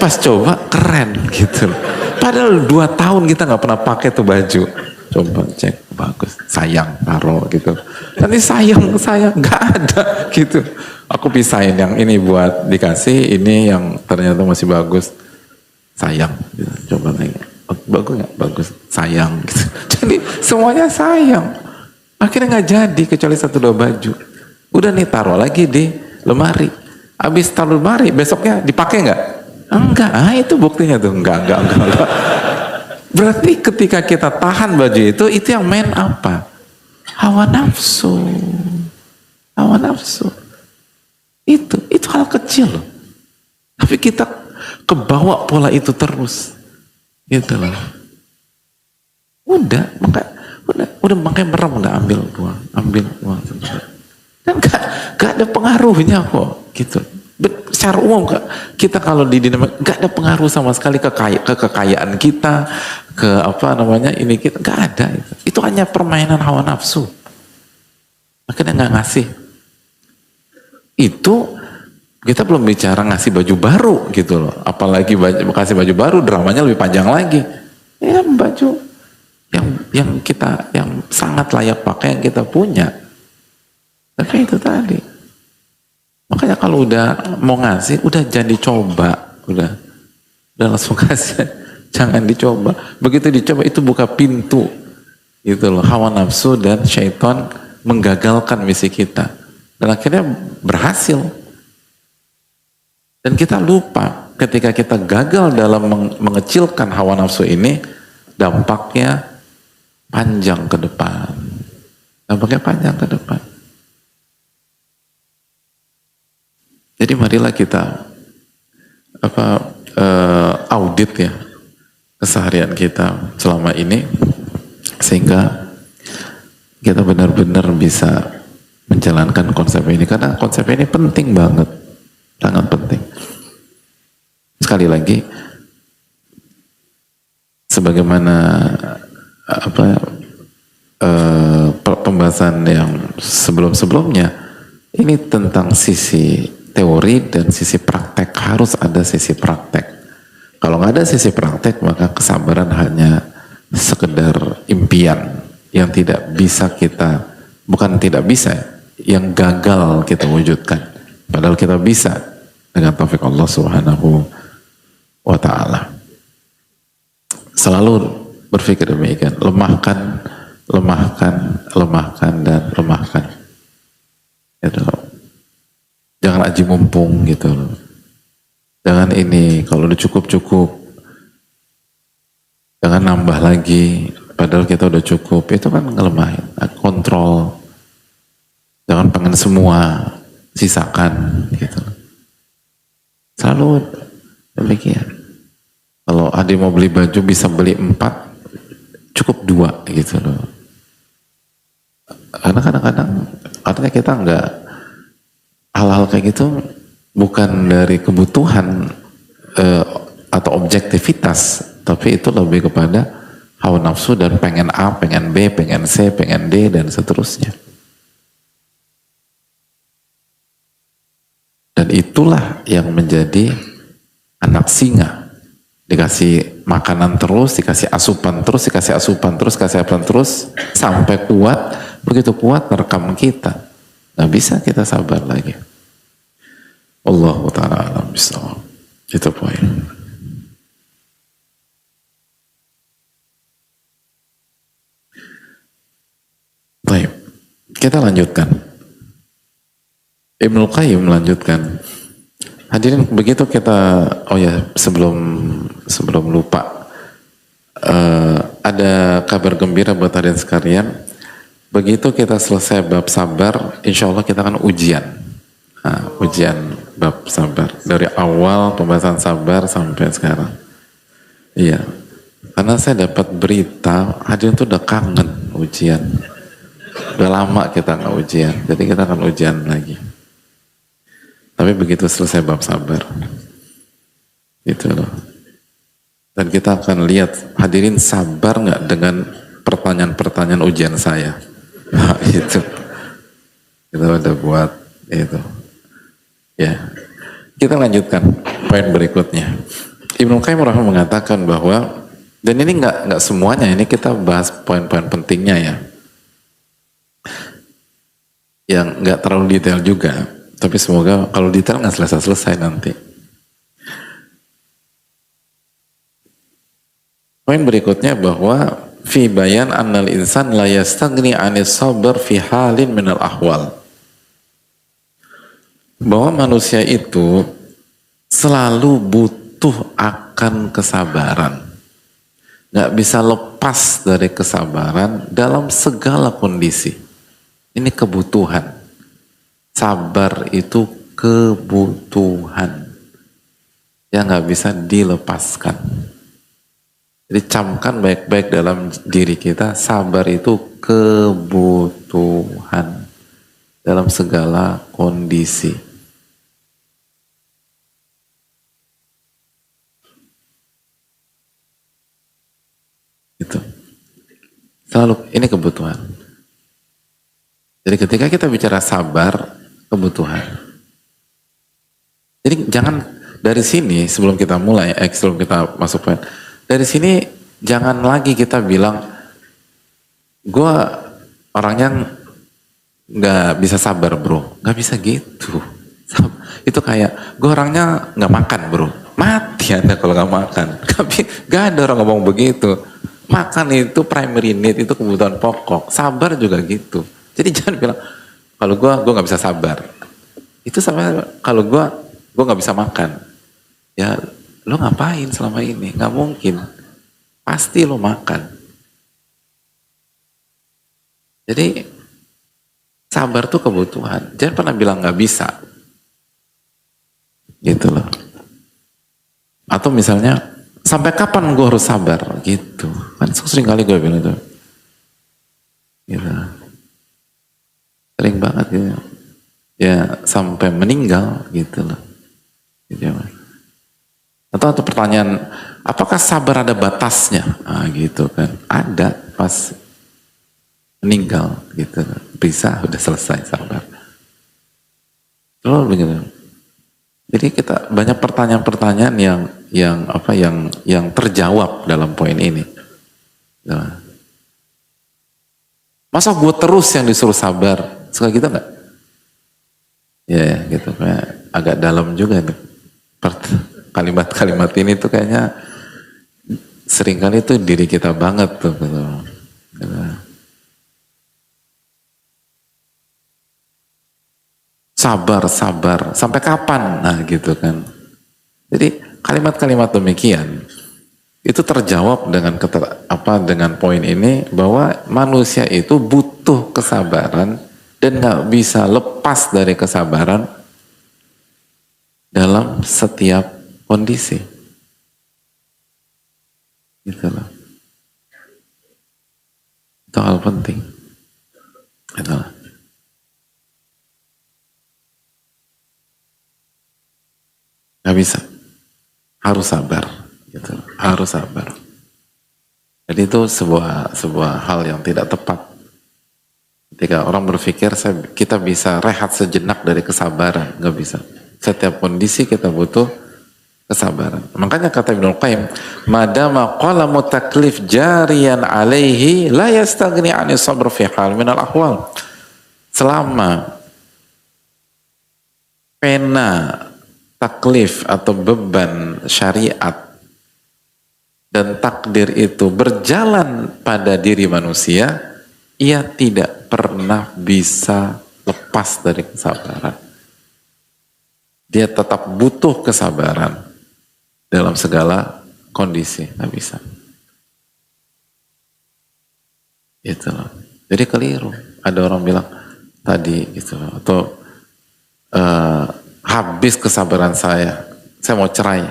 Pas coba keren gitu. Padahal 2 tahun kita nggak pernah pakai tuh baju. Coba cek, bagus, sayang, taruh gitu. Nanti sayang nggak ada gitu. Aku pisahin, yang ini buat dikasih, ini yang ternyata masih bagus, sayang. Gitu. Coba lagi, bagus nggak? Bagus, sayang. Gitu. Jadi semuanya sayang. Akhirnya nggak jadi kecuali 1-2 baju. Udah nih taruh lagi di lemari. Habis taruh lemari, besoknya dipakai nggak? Enggak, itu buktinya tuh, enggak. Berarti ketika kita tahan baju itu yang main apa? Hawa nafsu. Itu hal kecil loh. Tapi kita kebawa pola itu terus. Gitu loh. Udah makanya merem, udah ambil buang. Dan gak ada pengaruhnya kok, gitu. Secara umum kita kalau di dinamika gak ada pengaruh sama sekali ke kekayaan kita, ke ini kita gak ada. Itu hanya permainan hawa nafsu. Makanya gak ngasih. Itu kita belum bicara ngasih baju baru gitu loh. Apalagi kasih baju baru, dramanya lebih panjang lagi. Ya baju yang sangat layak pakai yang kita punya. Tapi itu tadi. Makanya kalau udah mau ngasih, udah jangan dicoba, udah langsung kasih, jangan dicoba. Begitu dicoba itu buka pintu, gitu loh, hawa nafsu dan syaitan menggagalkan misi kita, dan akhirnya berhasil. Dan kita lupa ketika kita gagal dalam mengecilkan hawa nafsu ini, dampaknya panjang ke depan. Jadi marilah kita audit ya keseharian kita selama ini, sehingga kita benar-benar bisa menjalankan konsep ini, karena konsep ini penting banget, sangat penting. Sekali lagi, sebagaimana pembahasan yang sebelum-sebelumnya, ini tentang sisi teori dan sisi praktek. Harus ada sisi praktek. Kalau nggak ada sisi praktek, maka kesabaran hanya sekedar impian yang tidak bisa kita, bukan tidak bisa, yang gagal kita wujudkan. Padahal kita bisa dengan taufik Allah Subhanahu wa ta'ala. Selalu berpikir demikian, lemahkan, dan lemahkan. Gitu. Jangan aji mumpung gitu loh. Jangan ini, kalau udah cukup. Jangan nambah lagi, padahal kita udah cukup. Itu kan ngelemahin, kontrol. Jangan pengen semua, sisakan gitu. Selalu demikian. Kalau adik mau beli baju bisa beli 4, cukup 2 gitu loh. Karena kadang-kadang artinya kita nggak, hal-hal kayak gitu bukan dari kebutuhan atau objektivitas, tapi itu lebih kepada hawa nafsu dan pengen A, pengen B, pengen C, pengen D, dan seterusnya. Dan itulah yang menjadi anak singa. Dikasih makanan terus, dikasih asupan terus, dikasih asupan terus, kasih asupan terus, sampai kuat. Begitu kuat merekam kita. Nggak bisa kita sabar lagi. Allahu ta'ala alam bisawab. Itu poin. Baik, kita lanjutkan. Ibnul Qayyim melanjutkan. Hadirin, begitu kita, oh ya, sebelum lupa, ada kabar gembira buat hadirin sekalian. Begitu kita selesai bab sabar, insya Allah kita akan ujian. Ujian bab sabar dari awal pembahasan sabar sampai sekarang. Iya, karena saya dapat berita hadirin tuh udah kangen ujian. Udah lama kita nggak ujian, jadi kita akan ujian lagi. Tapi begitu selesai bab sabar, gitu loh. Dan kita akan lihat hadirin sabar nggak dengan pertanyaan-pertanyaan ujian saya. Nah, itu kita udah buat itu. Ya, kita lanjutkan poin berikutnya. Ibnu Qayyim rahimahullah mengatakan bahwa, dan ini nggak semuanya, ini kita bahas poin-poin pentingnya ya, yang nggak terlalu detail juga. Tapi semoga kalau detail nggak selesai nanti. Poin berikutnya bahwa fi bayan annal insan la yastagni 'anis sabr fi halin minal ahwal. Bahwa manusia itu selalu butuh akan kesabaran. Nggak bisa lepas dari kesabaran dalam segala kondisi. Ini kebutuhan. Sabar itu kebutuhan yang nggak bisa dilepaskan. Jadi camkan baik-baik dalam diri kita, sabar itu kebutuhan dalam segala kondisi. Itu selalu, ini kebutuhan. Jadi ketika kita bicara sabar, kebutuhan. Jadi jangan dari sini, sebelum kita mulai, sebelum kita masuk poin, dari sini jangan lagi kita bilang, gue orangnya nggak bisa sabar bro, nggak bisa gitu. Itu kayak gue orangnya nggak makan bro, mati Anda kalau nggak makan. Gak ada orang ngomong begitu. Makan itu primary need, itu kebutuhan pokok. Sabar juga gitu. Jadi jangan bilang, kalau gue nggak bisa sabar. Itu sama kalau gue nggak bisa makan. Ya lo ngapain selama ini? Nggak mungkin. Pasti lo makan. Jadi sabar tuh kebutuhan. Jangan pernah bilang nggak bisa. Gitu loh. Atau misalnya, sampai kapan gue harus sabar? Gitu. Kan sering kali gue bilang itu. Gitu. Sering banget gitu. Ya sampai meninggal gitu loh. Gitu. Atau pertanyaan, apakah sabar ada batasnya? Gitu kan. Ada pas meninggal gitu. Bisa udah selesai sabar. Lalu begitu. Jadi kita banyak pertanyaan-pertanyaan yang terjawab dalam poin ini. Nah, masa gue terus yang disuruh sabar? Suka gitu nggak? Ya, gitu. Kayak agak dalam juga nih. Kalimat-kalimat ini tuh kayaknya seringkali tuh diri kita banget tuh. Gitu. Gitu. Sabar, sabar. Sampai kapan? Nah gitu kan. Jadi kalimat-kalimat demikian itu terjawab dengan dengan poin ini bahwa manusia itu butuh kesabaran dan nggak bisa lepas dari kesabaran dalam setiap kondisi. Gitu loh. Itu hal penting. Gitu loh. Nggak bisa. Harus sabar. Gitu. Harus sabar. Jadi itu sebuah hal yang tidak tepat. Ketika orang berpikir kita bisa rehat sejenak dari kesabaran, nggak bisa. Setiap kondisi kita butuh kesabaran. Makanya kata Ibnu Qayyim, madama qalamu taklif jariyan alaihi la yastaghni 'ani sabr fi hal min al-ahwal. Selama pena taklif atau beban syariat dan takdir itu berjalan pada diri manusia, ia tidak pernah bisa lepas dari kesabaran. Dia tetap butuh kesabaran dalam segala kondisi, nggak bisa. Itu loh. Jadi keliru. Ada orang bilang tadi gitu loh, atau habis kesabaran saya mau cerai.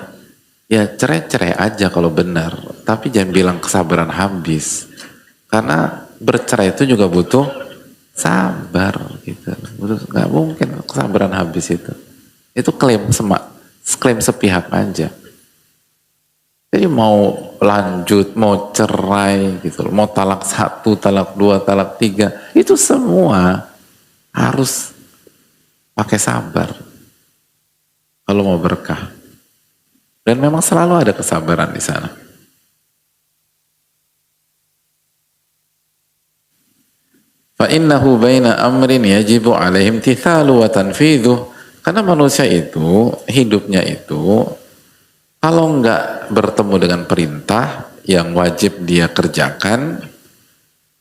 Ya cerai-cerai aja kalau benar, tapi jangan bilang kesabaran habis. Karena bercerai itu juga butuh sabar gitu. Nggak mungkin kesabaran habis itu. Itu klaim sepihak aja. Jadi mau lanjut, mau cerai gitu, mau talak 1, talak 2, talak 3, itu semua harus pakai sabar. Kalau mau berkah. Dan memang selalu ada kesabaran di sana. Fa innahu baina amrin yajibu alaihim tithalu wa tanfidhu. Karena manusia itu, hidupnya itu, kalau enggak bertemu dengan perintah yang wajib dia kerjakan,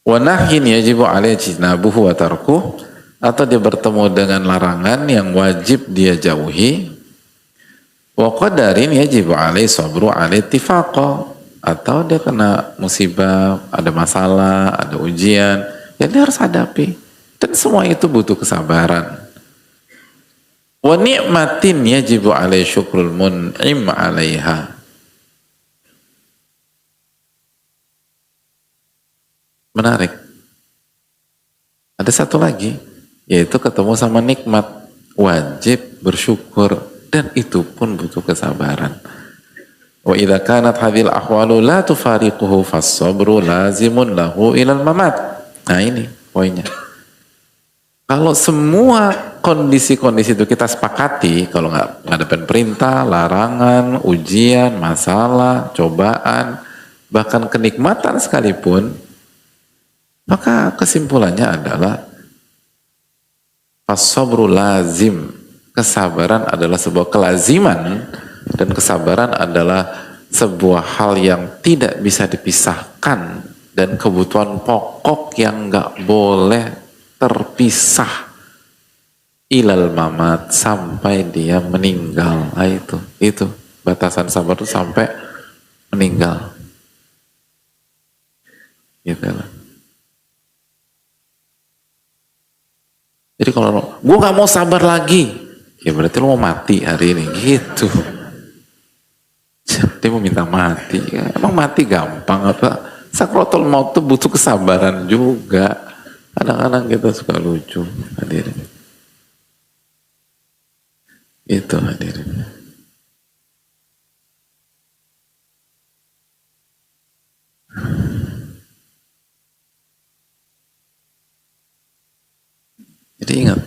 wa nahyin yajibu alaihi jinabuhu wa tarkuh, atau dia bertemu dengan larangan yang wajib dia jauhi, wa qadarin yajibu alaihi sabru alaihi ittifaqa, atau dia kena musibah, ada masalah, ada ujian, yang dia harus hadapi. Dan semua itu butuh kesabaran. Wa ni'matin yajibu alaihi syukrul mun'im alaiha. Menarik. Ada satu lagi, yaitu ketemu sama nikmat, wajib bersyukur. Dan itu pun butuh kesabaran. Wa idza kanat hadhil ahwalu la tufariquhu fas-sabru lazimun lahu ilal mamat. Nah ini poinnya. Kalau semua kondisi-kondisi itu kita sepakati, kalau nggak ngadepin perintah, larangan, ujian, masalah, cobaan, bahkan kenikmatan sekalipun, maka kesimpulannya adalah fas-sabru lazim. Kesabaran adalah sebuah kelaziman, dan kesabaran adalah sebuah hal yang tidak bisa dipisahkan dan kebutuhan pokok yang nggak boleh terpisah ilal mamat, sampai dia meninggal. Nah, itu batasan sabar itu sampai meninggal. Gitu lah. Jadi kalau gue nggak mau sabar lagi, ya berarti lo mau mati hari ini, gitu. Dia mau minta mati. Emang mati gampang apa? Sakratul maut tuh butuh kesabaran juga. Kadang-kadang kita suka lucu, hadirin. Itu hadirin. Jadi ingat,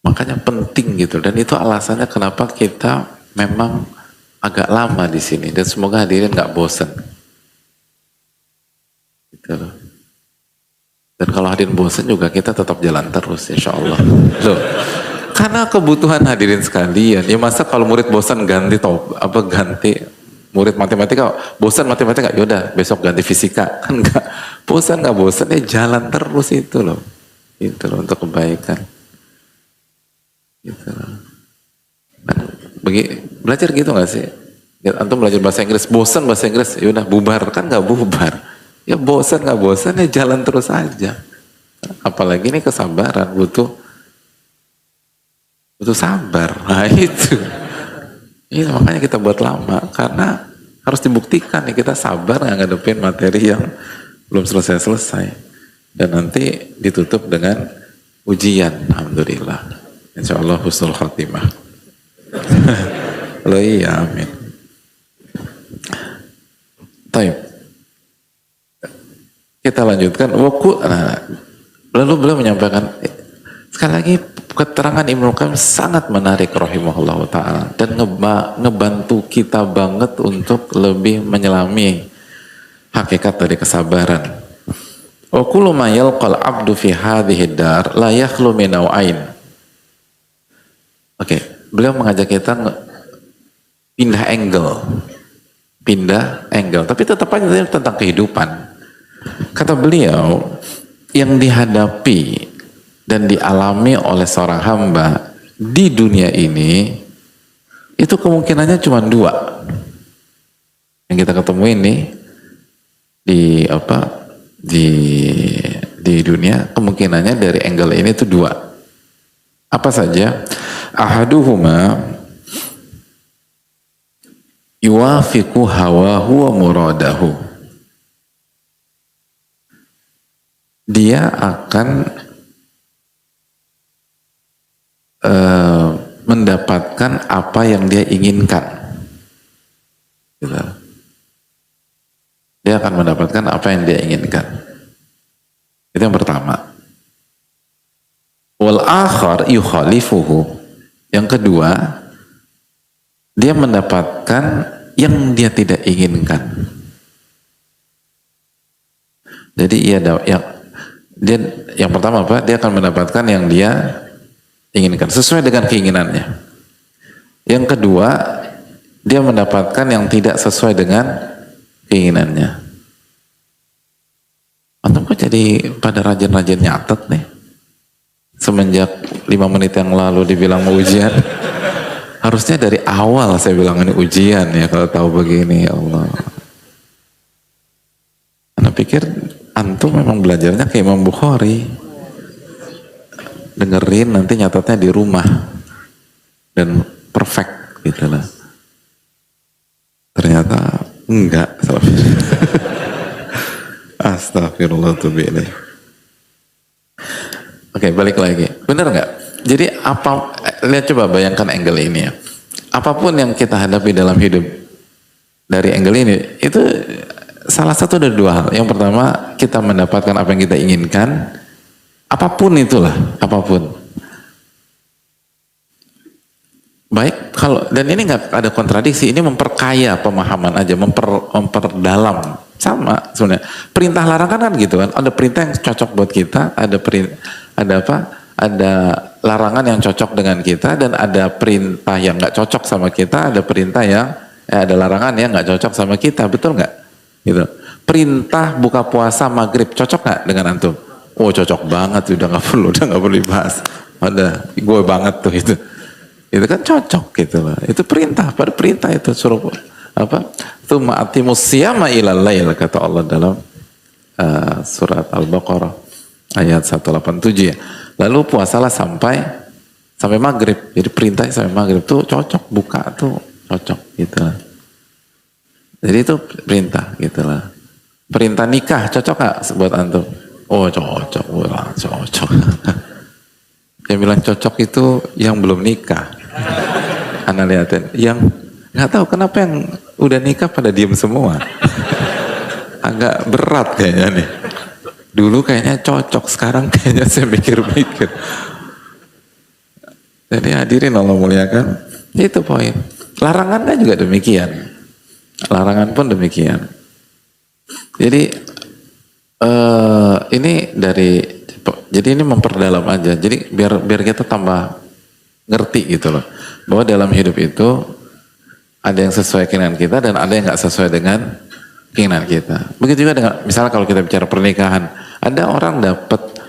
maka makanya penting gitu. Dan itu alasannya kenapa kita memang agak lama di sini. Dan semoga hadirin nggak bosen. Gitu loh. Dan kalau hadirin bosen juga kita tetap jalan terus, insya Allah. Loh, karena kebutuhan hadirin sekalian. Ya masa kalau murid bosan ganti ganti murid matematika, bosan matematika, yaudah besok ganti fisika, kan enggak. Bosan nggak bosan, ya jalan terus itu loh. Gitu loh, untuk kebaikan. Gitu loh. Belajar gitu nggak sih? Ya, antum belajar bahasa Inggris, bosan bahasa Inggris, yaudah bubar, kan nggak bubar. Ya bosan nggak bosan, ya jalan terus aja. Apalagi ini kesabaran, butuh sabar. Nah itu makanya kita buat lama, karena harus dibuktikan nih kita sabar ngadepin materi yang belum selesai dan nanti ditutup dengan ujian. Alhamdulillah, insya Allah husnul khatimah. Loh iya, amin. Taib. Kita lanjutkan. Lalu beliau menyampaikan sekali lagi, keterangan Ibnu Qayyim sangat menarik rahimahullah ta'ala dan ngebantu kita banget untuk lebih menyelami hakikat dari kesabaran. Wa kullu ma yalqal 'abdu fi hadhihi dar la yakhlu min naw'ain. Oke, beliau mengajak kita pindah angle, tapi tetap aja tentang kehidupan. Kata beliau, yang dihadapi dan dialami oleh seorang hamba di dunia ini itu kemungkinannya cuma dua. Yang kita ketemu ini di dunia, kemungkinannya dari angle ini itu dua. Apa saja? Ahaduhuma yuwafiqu hawahu wa muradahu. Dia akan mendapatkan apa yang dia inginkan. Gitu. Dia akan mendapatkan apa yang dia inginkan. Itu yang pertama. Wal akhar yukhalifuhu. Yang kedua, dia mendapatkan yang dia tidak inginkan. Jadi yang pertama apa? Dia akan mendapatkan yang dia inginkan sesuai dengan keinginannya. Yang kedua, dia mendapatkan yang tidak sesuai dengan keinginannya. Antum kok jadi pada rajin-rajin nyatet nih? Semenjak 5 menit yang lalu dibilang mau ujian. Harusnya dari awal saya bilang ini ujian ya kalau tahu begini, ya Allah. Anda pikir antum memang belajarnya kayak Imam Bukhari. Dengerin nanti nyatatnya di rumah dan perfect gitu lah. Ternyata enggak. Astagfirullahaladzim. Oke, balik lagi. Bener nggak? Jadi lihat coba bayangkan angle ini ya. Apapun yang kita hadapi dalam hidup dari angle ini, itu salah satu dari dua hal. Yang pertama, kita mendapatkan apa yang kita inginkan. Apapun itulah, apapun. Baik, dan ini nggak ada kontradiksi, ini memperkaya pemahaman aja, memperdalam. Sama sebenarnya. Perintah larangan kan gitu kan, ada perintah yang cocok buat kita, ada larangan yang cocok dengan kita, dan ada perintah yang nggak cocok sama kita, ada perintah yang ada larangan yang nggak cocok sama kita, betul nggak? Gitu. Perintah buka puasa maghrib cocok nggak dengan antum? Oh cocok banget, udah nggak perlu dibahas. Ada gue banget tuh itu kan cocok gitu loh. Itu perintah, pada perintah itu suruh apa? Tsumma atimus siyama ilal lail kata Allah dalam surat Al-Baqarah ayat 187 ya. Lalu puasalah sampai maghrib. Jadi perintahnya sampai maghrib tuh cocok, buka tuh cocok gitu lah. Jadi itu perintah gitu lah. Perintah nikah cocok gak buat antum? Oh cocok, cocok. Yang bilang cocok itu yang belum nikah. Anda lihatin, yang nggak tahu kenapa yang udah nikah pada diem semua. Agak berat kayaknya nih. Dulu kayaknya cocok, sekarang kayaknya saya mikir-mikir. Jadi hadirin Allah muliakan, itu poin. Larangan kan juga demikian. Larangan pun demikian. Jadi jadi ini memperdalam aja. Jadi biar kita tambah ngerti gitu loh, bahwa dalam hidup itu ada yang sesuai keinginan kita dan ada yang nggak sesuai dengan keinginan kita. Begitu juga dengan misalnya kalau kita bicara pernikahan, ada orang dapat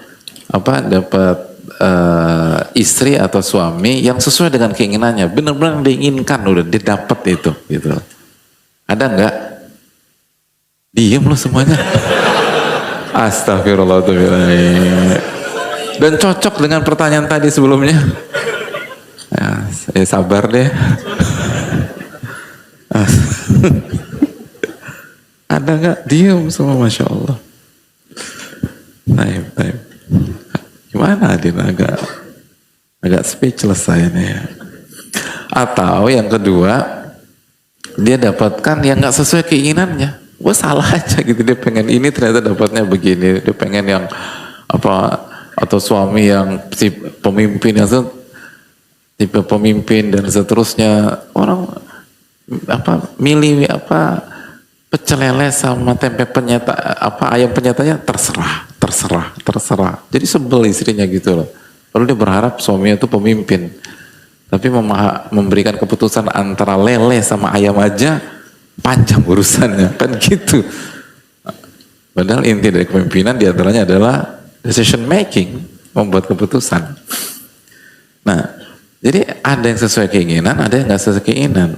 istri atau suami yang sesuai dengan keinginannya, benar-benar diinginkan, udah dia dapat itu gitu. Ada nggak? Diem loh semuanya. Astagfirullahaladzim. Dan cocok dengan pertanyaan tadi sebelumnya. Ya, sabar deh. Ada nggak? Diem semua, masya Allah. Taib. Gimana Adin? Agak speechless saya nih ya. Atau yang kedua, dia dapatkan yang nggak sesuai keinginannya. Gue salah aja gitu, dia pengen ini ternyata dapatnya begini. Dia pengen yang atau suami yang si pemimpin yang tipe pemimpin dan seterusnya. Orang milih pecel lele sama tempe ayam penyetanya terserah. Jadi sebel istrinya gitu loh. Lalu dia berharap suaminya itu pemimpin. Tapi memberikan keputusan antara lele sama ayam aja panjang urusannya, kan gitu. Padahal inti dari kepemimpinan diantaranya adalah decision making, membuat keputusan. Nah, jadi ada yang sesuai keinginan, ada yang nggak sesuai keinginan.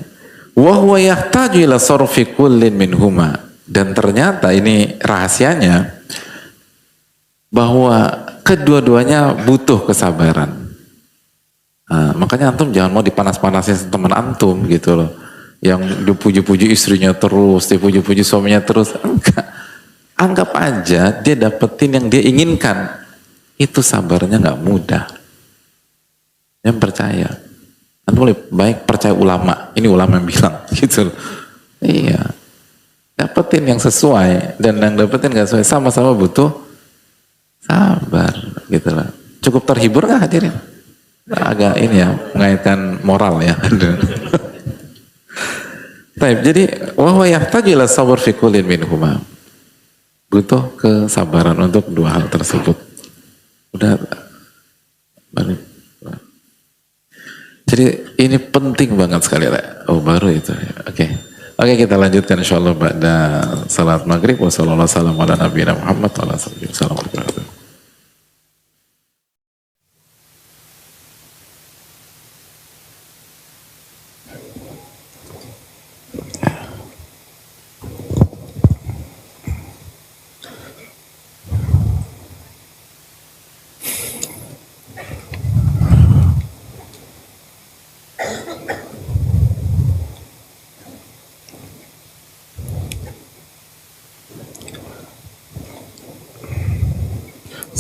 Wa huwa yahtaju ila sarfi kullin minhuma. Dan ternyata ini rahasianya, bahwa kedua-duanya butuh kesabaran. Nah, makanya antum jangan mau dipanas-panasin teman antum gitu loh, yang dipuji-puji istrinya terus, dipuji-puji suaminya terus. Enggak, anggap aja dia dapetin yang dia inginkan. Itu sabarnya nggak mudah. Yang percaya, antum boleh baik percaya ulama, ini ulama yang bilang gitu loh. Iya, dapetin yang sesuai dan yang dapetin nggak sesuai, sama-sama butuh sabar gitu loh. Cukup terhibur nggak hadirin? Agak ini ya, mengaitkan moral ya. Baik, jadi wahwa yahtaju ila sabr fi kullin minhuma. Butuh kesabaran untuk dua hal tersebut. Udah balik. Jadi ini penting banget sekali. Oh, baru itu. Oke. Oke, kita lanjutkan insyaallah ba'da salat maghrib. Wassalamualaikum warahmatullahi wabarakatuh.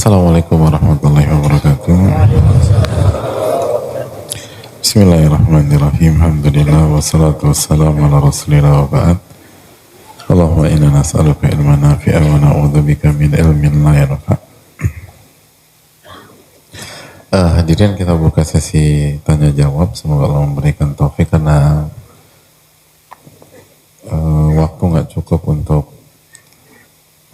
Assalamualaikum warahmatullahi wabarakatuh. Bismillahirrahmanirrahim. Alhamdulillah wassalatu wassalamu ala rasulillah wa ba'd. Allahumma inna nas'aluka ilman nafi'a wa na'udzubika min ilmin la yanfa'. Hadirin, kita buka sesi tanya jawab. Semoga Allah memberikan taufik karena waktu nggak cukup untuk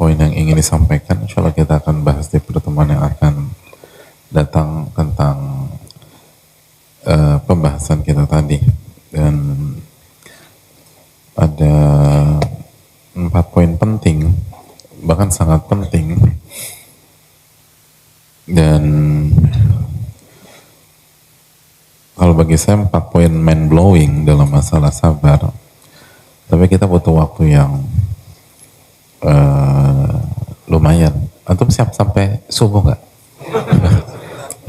poin yang ingin disampaikan. Insya Allah kita akan bahas di pertemuan yang akan datang tentang pembahasan kita tadi, dan ada 4 poin penting, bahkan sangat penting, dan kalau bagi saya 4 poin mind blowing dalam masalah sabar. Tapi kita butuh waktu yang lumayan. Antum siap sampai subuh nggak?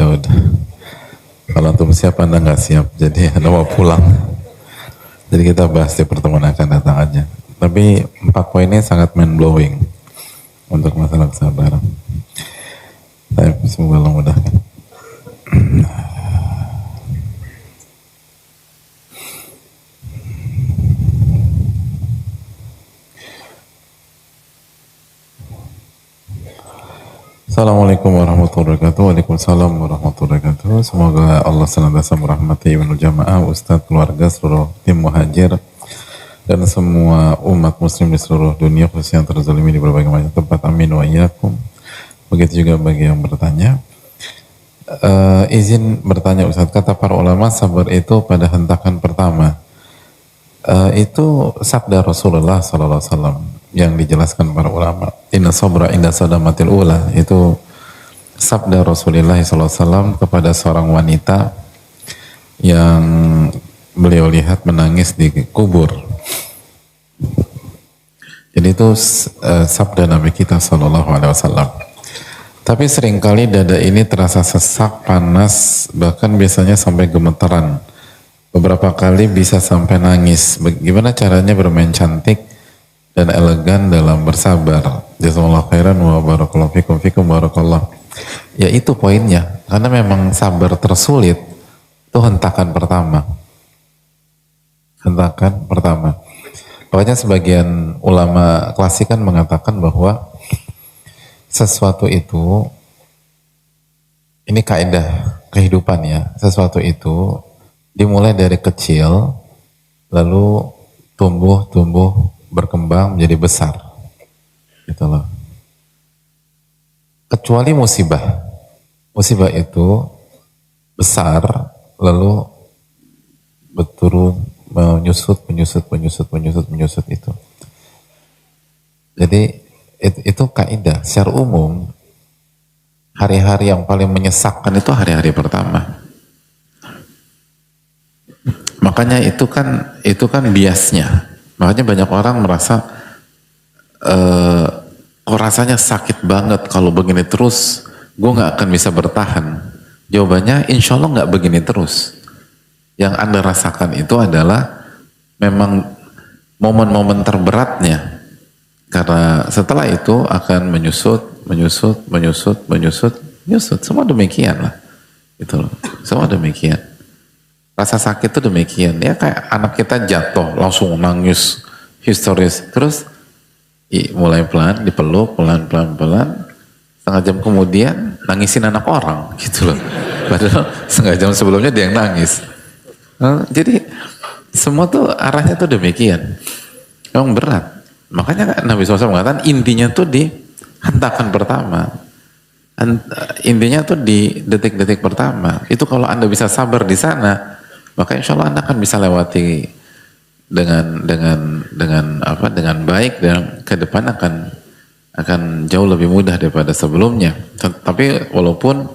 Ya udah. Kalau antum siap, Anda nggak siap, jadi Anda mau pulang. Jadi kita bahas di pertemuan akan datang aja. Tapi 4 poinnya sangat mind blowing untuk masalah kesabaran. Semoga Allah mudahkan. Assalamualaikum warahmatullahi wabarakatuh. Waalaikumsalam warahmatullahi wabarakatuh. Semoga Allah senantiasa merahmati Ibnu Jamaah, Ustadz, keluarga, seluruh tim muhajir, dan semua umat muslim di seluruh dunia, khususnya yang terzalimi di berbagai macam tempat. Amin wa iyyakum. Begitu juga bagi yang bertanya. Izin bertanya Ustadz, kata para ulama sabar itu pada hentakan pertama. Itu sabda Rasulullah SAW yang dijelaskan para ulama. Inna sabra inda sadamatil ula, itu sabda Rasulullah SAW kepada seorang wanita yang beliau lihat menangis di kubur. Jadi itu sabda Nabi kita SAW. Tapi seringkali dada ini terasa sesak, panas, bahkan biasanya sampai gemetaran. Beberapa kali bisa sampai nangis. Bagaimana caranya bermain cantik dan elegan dalam bersabar? Jazakallahu khairan wa barakallahu fikum barakallah. Ya itu poinnya. Karena memang sabar tersulit itu hentakan pertama. Hentakan pertama. Makanya sebagian ulama klasik kan mengatakan bahwa sesuatu itu, ini kaidah kehidupan ya, sesuatu itu dimulai dari kecil, lalu tumbuh, berkembang menjadi besar, gitu loh. Kecuali musibah, musibah itu besar, lalu berturun, menyusut itu. Jadi itu kaidah secara umum. Hari-hari yang paling menyesakkan itu hari-hari pertama. Makanya itu kan biasnya. Makanya banyak orang merasa kok rasanya sakit banget kalau begini terus, gue nggak akan bisa bertahan. Jawabannya insya Allah nggak begini terus. Yang Anda rasakan itu adalah memang momen-momen terberatnya. Karena setelah itu akan menyusut. Semua demikian lah. Gitu loh. Semua demikian. Rasa sakit itu demikian. Ya kayak anak kita jatuh, langsung nangis, histeris. Terus mulai pelan, dipeluk, pelan. Setengah jam kemudian nangisin anak orang. Gitu loh. Padahal setengah jam sebelumnya dia yang nangis. Jadi semua tuh arahnya tuh demikian. Memang berat. Makanya Nabi SAW mengatakan intinya tuh di hentakan pertama. Intinya tuh di detik-detik pertama. Itu kalau Anda bisa sabar di sana, maka insya Allah Anda akan bisa lewati dengan baik, dan ke depan akan jauh lebih mudah daripada sebelumnya. Tapi walaupun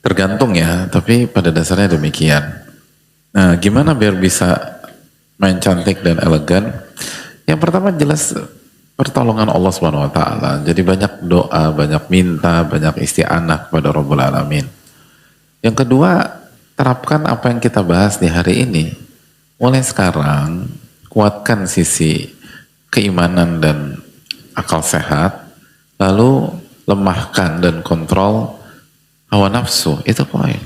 tergantung ya, tapi pada dasarnya demikian. Nah, gimana biar bisa main cantik dan elegan? Yang pertama jelas pertolongan Allah Subhanahu wa taala. Jadi banyak doa, banyak minta, banyak isti'anah kepada Rabbul Alamin. Yang kedua, terapkan apa yang kita bahas di hari ini. Mulai sekarang, kuatkan sisi keimanan dan akal sehat, lalu lemahkan dan kontrol hawa nafsu. Itu poin.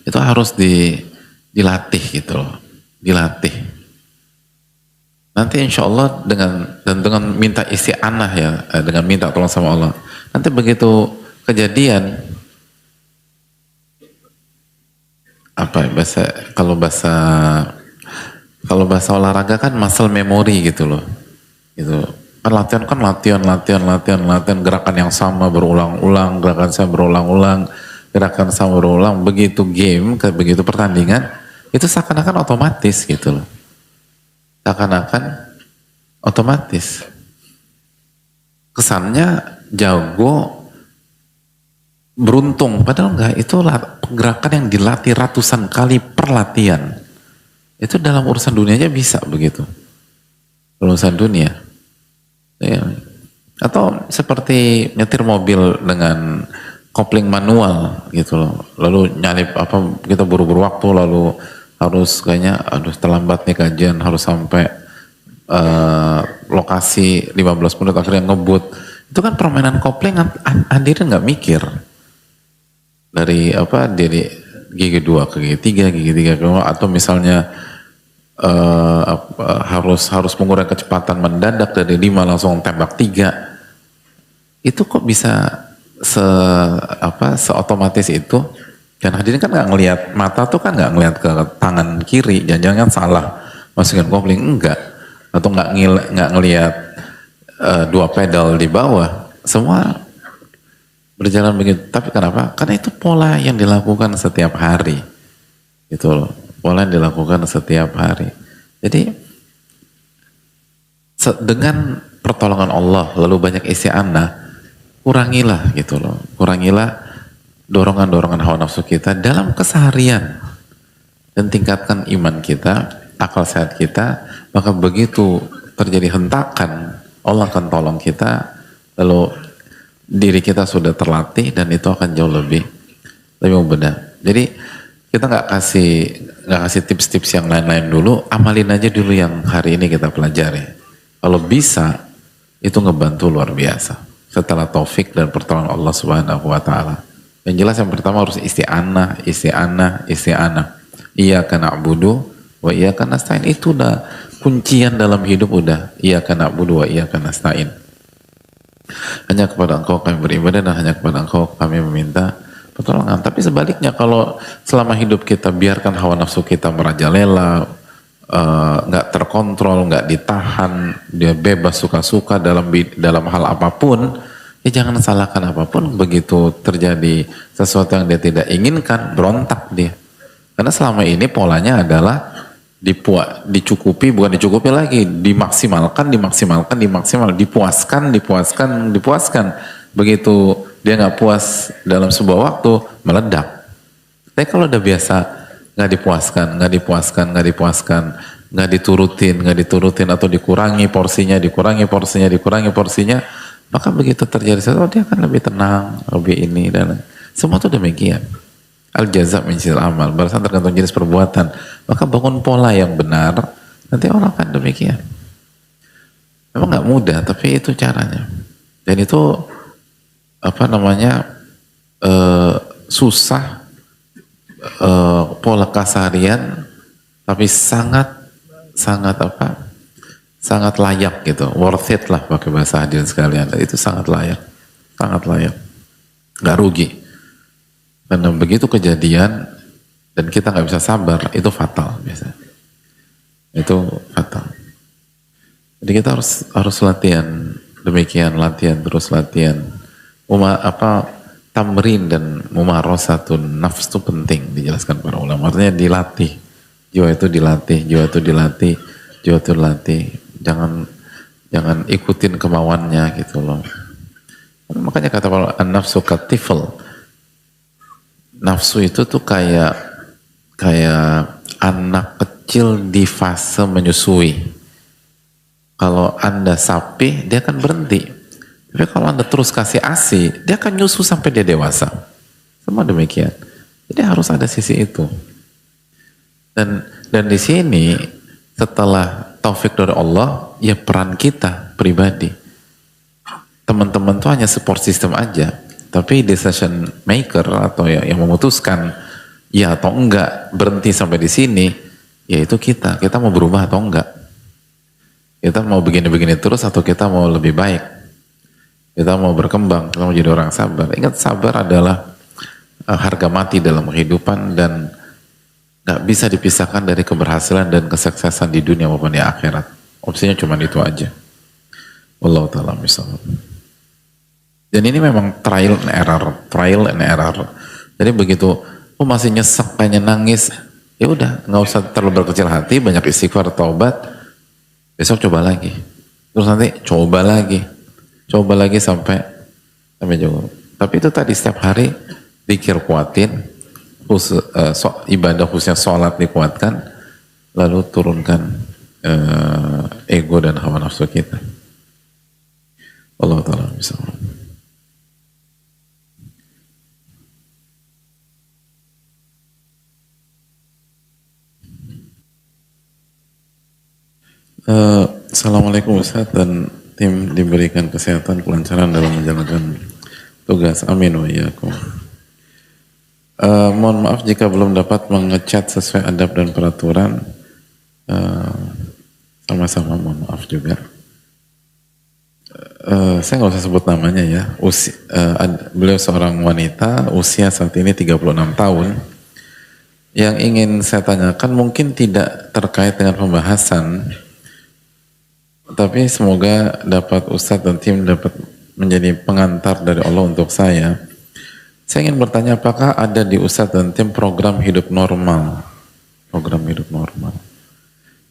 Itu harus dilatih gitu loh. Dilatih. Nanti insya Allah dengan minta isti'anah ya, dengan minta tolong sama Allah. Nanti begitu kejadian, apa ya, kalau bahasa olahraga kan muscle memory gitu loh. Gitu. Kan latihan, gerakan yang sama berulang-ulang, gerakan sama berulang, begitu game, begitu pertandingan, itu seakan-akan otomatis gitu loh. Seakan-akan otomatis. Kesannya jago, beruntung, padahal enggak. Itu gerakan yang dilatih ratusan kali per latihan. Itu dalam urusan dunia aja bisa begitu. Urusan dunia. Ya. Atau seperti nyetir mobil dengan kopling manual gitu loh. Lalu nyalip kita buru-buru waktu, lalu harus kayaknya terlambat nih kajian, harus sampai lokasi 15 menit, akhirnya ngebut. Itu kan permainan kopling, hadirin nggak mikir dari gigi 2 ke gigi 3, gigi 3 ke 5, atau misalnya harus mengurangi kecepatan mendadak dari 5 langsung tembak 3. itu kok bisa seotomatis itu. Dan hadirin kan nggak ngelihat, mata tuh kan nggak ngelihat ke tangan kiri, jangan-jangan kan salah masukin kopling, enggak, atau nggak ngelihat dua pedal di bawah, semua berjalan begitu. Tapi kenapa? Karena itu pola yang dilakukan setiap hari, itu loh, pola yang dilakukan setiap hari. Jadi dengan pertolongan Allah, lalu banyak isti'anah, kurangilah gitu loh, kurangilah dorongan-dorongan hawa nafsu kita dalam keseharian dan tingkatkan iman kita, akal sehat kita, maka begitu terjadi hentakan, Allah akan tolong kita, lalu diri kita sudah terlatih dan itu akan jauh lebih mudah. Jadi kita nggak kasih tips-tips yang lain-lain dulu, amalin aja dulu yang hari ini kita pelajari. Kalau bisa itu ngebantu luar biasa setelah taufik dan pertolongan Allah Subhanahu wa taala. Yang jelas yang pertama harus isti'anah. Iyyaka na'budu wa iyyaka nasta'in. Itu udah kuncian dalam hidup, udah. Iyyaka na'budu wa iyyaka nasta'in. Hanya kepada Engkau kami beribadah dan hanya kepada Engkau kami meminta pertolongan. Tapi sebaliknya, kalau selama hidup kita biarkan hawa nafsu kita merajalela, nggak terkontrol, nggak ditahan, dia bebas suka-suka dalam hal apapun, ya jangan salahkan apapun. Begitu terjadi sesuatu yang dia tidak inginkan, berontak dia. Karena selama ini polanya adalah dicukupi, bukan dicukupi lagi, dimaksimalkan, dipuaskan. Begitu dia nggak puas dalam sebuah waktu, meledak. Tapi kalau udah biasa nggak dipuaskan, nggak diturutin atau dikurangi porsinya, maka begitu terjadi sesuatu dia akan lebih tenang, lebih ini, dan semua itu demikian. Al jaza min jinsil amal, balasan tergantung jenis perbuatan. Maka bangun pola yang benar, nanti orang akan demikian. Memang nggak mudah, tapi itu caranya. Dan itu susah, pola keseharian, tapi sangat layak gitu, worth it lah pakai bahasa hadirin sekalian. Itu sangat layak, nggak rugi. Karena begitu kejadian dan kita nggak bisa sabar, itu fatal biasanya. Itu fatal. Jadi kita harus latihan demikian, terus latihan. Tamrin dan mumarasatun nafs itu penting dijelaskan para ulama. Artinya dilatih, jiwa itu dilatih. Jangan ikutin kemauannya gitu loh. Makanya kata para an-nafsu katifl. Nafsu itu tuh kayak anak kecil di fase menyusui. Kalau Anda sapi, dia akan berhenti. Tapi kalau Anda terus kasih ASI, dia akan nyusu sampai dia dewasa. Semua demikian. Jadi harus ada sisi itu. Dan di sini setelah taufik dari Allah, ya peran kita pribadi. Teman-teman tuh hanya support system aja. Tapi decision maker atau yang memutuskan ya atau enggak berhenti sampai di sini, yaitu kita. Kita mau berubah atau enggak? Kita mau begini-begini terus atau kita mau lebih baik? Kita mau berkembang, kita mau jadi orang sabar. Ingat, sabar adalah harga mati dalam kehidupan dan gak bisa dipisahkan dari keberhasilan dan kesuksesan di dunia maupun di akhirat. Opsinya cuma itu aja. Wallahu ta'ala misal. Dan ini memang trial and error. Jadi begitu masih nyesek, pengen nangis, ya udah, nggak usah terlalu berkecil hati, banyak istighfar, taubat, besok coba lagi, terus nanti coba lagi sampai cukup. Tapi itu tadi setiap hari zikir kuatin, ibadah khususnya sholat dikuatkan, lalu turunkan ego dan hawa nafsu kita. Allah Ta'ala misalnya. Assalamualaikum Ustaz, dan tim diberikan kesehatan, kelancaran dalam menjalankan tugas. Amin wa iyyakum. Mohon maaf jika belum dapat mengecat sesuai adab dan peraturan. Sama-sama mohon maaf juga. saya nggak usah sebut namanya ya. Beliau seorang wanita, usia saat ini 36 tahun. Yang ingin saya tanyakan mungkin tidak terkait dengan pembahasan, tapi semoga dapat Ustadz dan tim dapat menjadi pengantar dari Allah untuk saya. Saya ingin bertanya, apakah ada di Ustadz dan tim program hidup normal? Program hidup normal.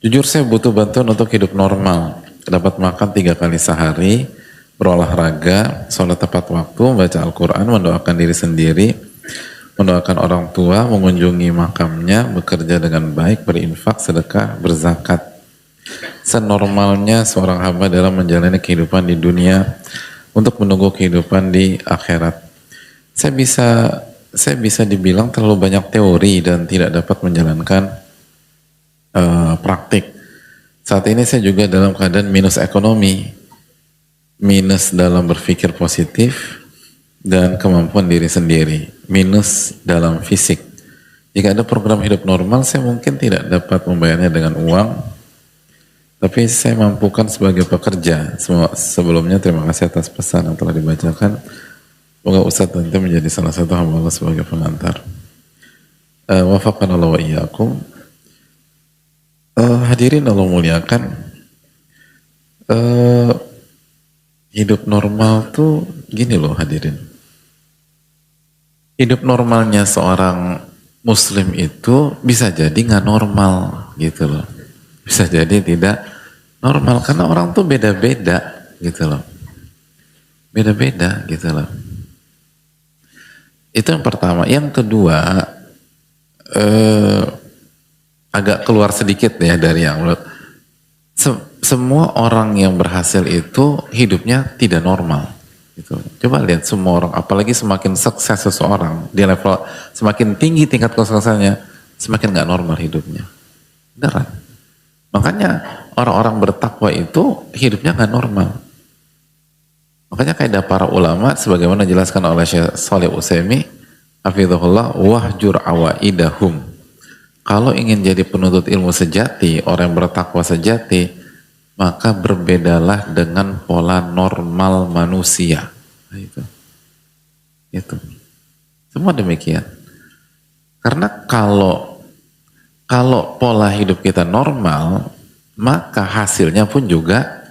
Jujur saya butuh bantuan untuk hidup normal. Dapat makan 3 kali sehari, berolahraga, sholat tepat waktu, baca Al-Quran, mendoakan diri sendiri, mendoakan orang tua, mengunjungi makamnya, bekerja dengan baik, berinfak, sedekah, berzakat. Senormalnya seorang hamba dalam menjalani kehidupan di dunia untuk menunggu kehidupan di akhirat. Saya bisa dibilang terlalu banyak teori dan tidak dapat menjalankan praktik. Saat ini saya juga dalam keadaan minus ekonomi, minus dalam berpikir positif dan kemampuan diri sendiri, minus dalam fisik. Jika ada program hidup normal, saya mungkin tidak dapat membayarnya dengan uang, tapi saya mampukan sebagai pekerja. Sebelumnya terima kasih atas pesan yang telah dibacakan. Semoga Ustadz nanti menjadi salah satu hamba Allah sebagai pengantar. Wafaqan Allah wa iyyakum. Hadirin Allah muliakan, hidup normal tuh gini loh hadirin. Hidup normalnya seorang muslim itu bisa jadi nggak normal gitu loh. Bisa jadi tidak normal karena orang tuh beda-beda gitu loh. Beda-beda gitu loh. Itu yang pertama. Yang kedua, agak keluar sedikit ya dari yang menurut semua orang yang berhasil itu hidupnya tidak normal gitu. Coba lihat semua orang, apalagi semakin sukses seseorang di level semakin tinggi tingkat kesuksesannya, semakin nggak normal hidupnya. Beneran. Makanya orang-orang bertakwa itu hidupnya nggak normal. Makanya kaidah para ulama sebagaimana dijelaskan oleh Syekh Shalih Utsaimin hafizahullah, wahjur awaidahum. Kalau ingin jadi penuntut ilmu sejati, orang yang bertakwa sejati, maka berbedalah dengan pola normal manusia. Nah, itu. Semua demikian. Karena kalau pola hidup kita normal, maka hasilnya pun juga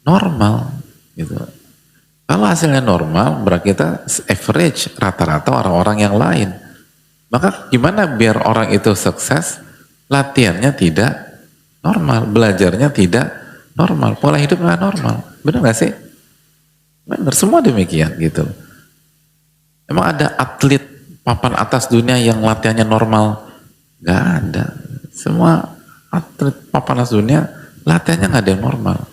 normal. Gitu. Kalau hasilnya normal, berarti kita average rata-rata orang-orang yang lain. Maka gimana biar orang itu sukses? Latihannya tidak normal, belajarnya tidak normal, pola hidup nggak normal. Benar nggak sih? Benar, semua demikian gitu. Emang ada atlet papan atas dunia yang latihannya normal? Nggak ada. Semua atlet papan atas dunia latihannya nggak ada yang normal.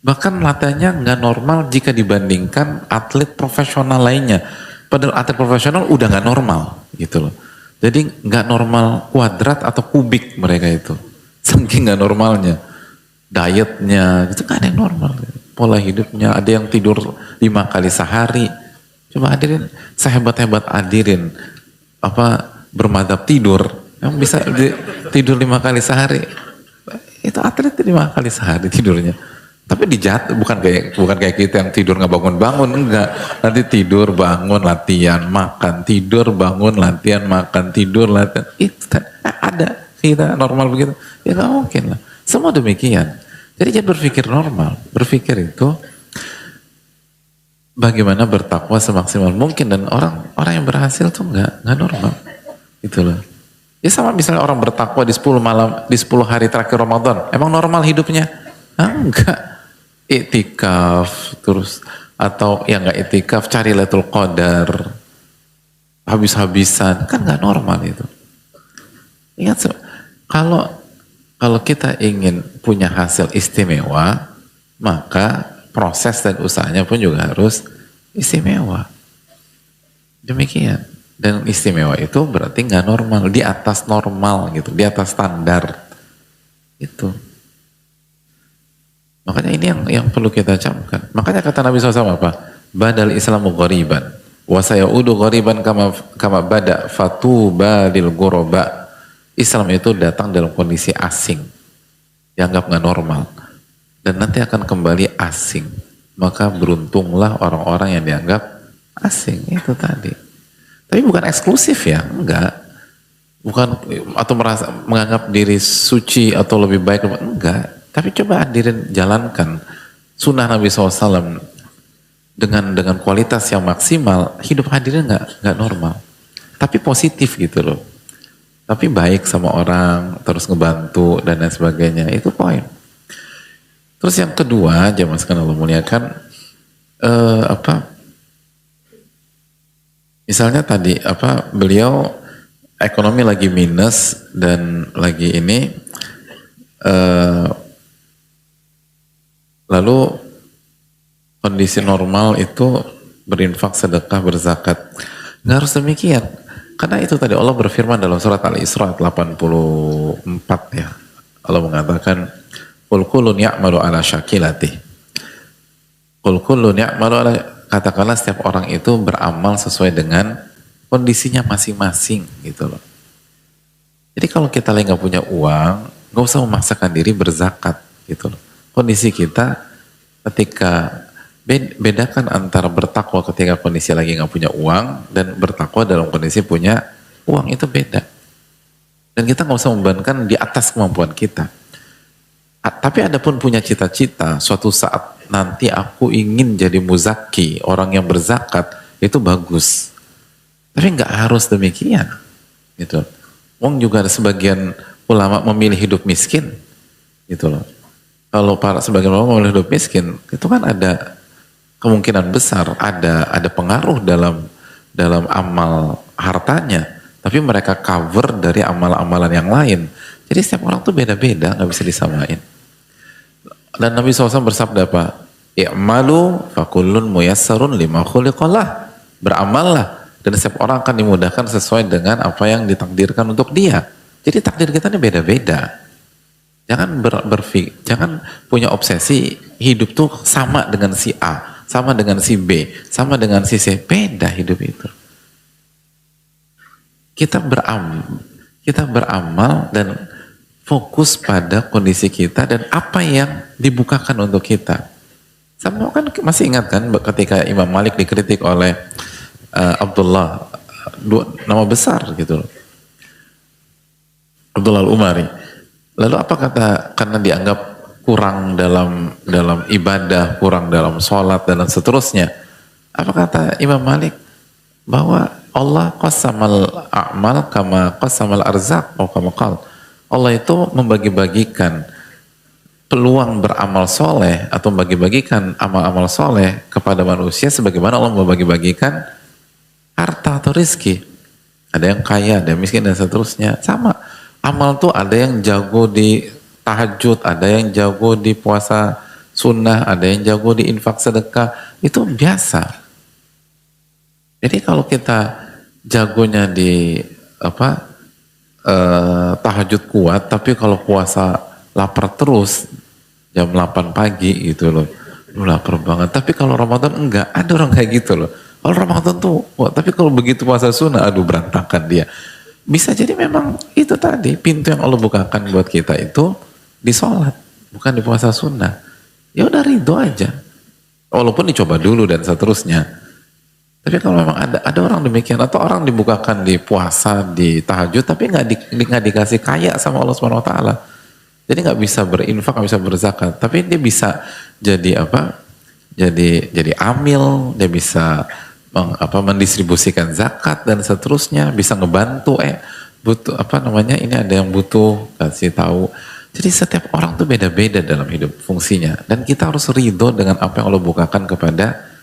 Bahkan latihannya nggak normal jika dibandingkan atlet profesional lainnya. Padahal atlet profesional udah nggak normal gitu loh. Jadi nggak normal kuadrat atau kubik mereka itu. Saking nggak normalnya. Dietnya itu nggak ada yang normal. Pola hidupnya, ada yang tidur 5 kali sehari. Coba hadirin, sehebat-hebat hadirin bermadhab tidur, yang bisa tidur 5 kali sehari. Itu atlet 5 kali sehari tidurnya. Tapi bukan kayak kita yang tidur nggak bangun-bangun, enggak. Nanti tidur, bangun, latihan, makan, tidur, bangun, latihan, makan, tidur, latihan. Itu ada kita normal begitu. Ya nggak mungkin lah. Semua demikian. Jadi jangan berpikir normal. Berpikir itu bagaimana bertakwa semaksimal mungkin, dan orang yang berhasil tuh nggak normal. Itulah. Ya sama misalnya orang bertakwa di 10 hari terakhir Ramadan. Emang normal hidupnya? Enggak. Iktikaf terus, atau yang nggak iktikaf cari Lailatul Qadar habis-habisan, kan nggak normal itu. Ingat, kalau kita ingin punya hasil istimewa, maka proses dan usahanya pun juga harus istimewa. Demikian. Dan istimewa itu berarti nggak normal, di atas normal gitu, di atas standar itu. Makanya ini yang perlu kita camkan. Makanya kata Nabi SAW apa? Badal Islamu ghariban wa sayaudu ghariban kama bada fatuba lil ghuraba. Islam itu datang dalam kondisi asing, dianggap nggak normal, dan nanti akan kembali asing. maka beruntunglah orang-orang yang dianggap asing. Itu tadi. Tapi bukan eksklusif ya, enggak. Bukan atau merasa menganggap diri suci atau lebih baik, enggak. Tapi coba hadirin jalankan sunnah Nabi SAW dengan kualitas yang maksimal, hidup hadirin nggak normal. Tapi positif gitu loh. Tapi baik sama orang, terus ngebantu dan lain sebagainya, itu poin. Terus yang kedua, jamaah sekalian Allah muliakan, misalnya tadi beliau ekonomi lagi minus dan lagi ini, lalu kondisi normal itu berinfak, sedekah, berzakat. Nggak harus demikian. Karena itu tadi Allah berfirman dalam surat Al-Isra 84 ya. Allah mengatakan, "Qul kullun ya'malu ala syakilatih." Qul kullun ya'malu ala, katakanlah setiap orang itu beramal sesuai dengan kondisinya masing-masing gitu loh. Jadi kalau kita lagi nggak punya uang, nggak usah memaksakan diri berzakat gitu loh. Kondisi kita ketika bedakan antara bertakwa ketika kondisi lagi nggak punya uang dan bertakwa dalam kondisi punya uang, itu beda. Dan kita nggak usah membebankan di atas kemampuan kita. Tapi adapun punya cita-cita, suatu saat nanti aku ingin jadi muzaki, orang yang berzakat, itu bagus. Tapi nggak harus demikian. Gitu. Wong juga ada sebagian ulama memilih hidup miskin, gitu loh. Kalau para sebagian ulama memilih hidup miskin, itu kan ada kemungkinan besar ada pengaruh dalam amal hartanya, tapi mereka cover dari amal-amalan yang lain. Jadi setiap orang tuh beda-beda, nggak bisa disamain. Dan Nabi SAW bersabda apa? I'malu fakullun muyassarun lima khuliqalah. Beramallah dan setiap orang akan dimudahkan sesuai dengan apa yang ditakdirkan untuk dia. Jadi takdir kita ini beda-beda. Jangan jangan punya obsesi hidup tuh sama dengan si A, sama dengan si B, sama dengan si C. Beda hidup itu. Kita beramal dan fokus pada kondisi kita dan apa yang dibukakan untuk kita. Sama kan masih ingat kan ketika Imam Malik dikritik oleh Abdullah, nama besar gitu loh, Abdullah Al-Umari. Lalu apa kata, karena dianggap kurang dalam ibadah, kurang dalam sholat dan seterusnya. Apa kata Imam Malik? Bahwa Allah qasamal a'mal kama qasamal arzak atau kama qal. Allah itu membagi-bagikan peluang beramal soleh atau membagi-bagikan amal-amal soleh kepada manusia sebagaimana Allah membagi-bagikan harta atau rizki. Ada yang kaya, ada yang miskin dan seterusnya. Sama. Amal tuh ada yang jago di tahajud, ada yang jago di puasa sunnah, ada yang jago di infak sedekah. Itu biasa. Jadi kalau kita jagonya di tahajud kuat, tapi kalau puasa lapar terus jam 8 pagi gitu loh, lu lapar banget. Tapi kalau Ramadan enggak, ada orang kayak gitu loh. Kalau Ramadan tuh, tapi kalau begitu puasa sunnah, aduh berantakan dia. Bisa jadi memang itu tadi, pintu yang Allah bukakan buat kita itu di sholat, bukan di puasa sunnah. Ya udah ridho aja. Walaupun dicoba dulu dan seterusnya. Tapi kalau memang ada orang demikian, atau orang dibukakan di puasa, di tahajud, tapi nggak dikasih kaya sama Allah Subhanahu Wa Taala. Jadi nggak bisa berinfak, nggak bisa berzakat, tapi dia bisa jadi apa? Jadi amil, dia bisa mendistribusikan zakat dan seterusnya, bisa ngebantu butuh ini ada yang butuh, kasih tahu. Jadi setiap orang tuh beda-beda dalam hidup fungsinya, dan kita harus ridho dengan apa yang Allah bukakan kepada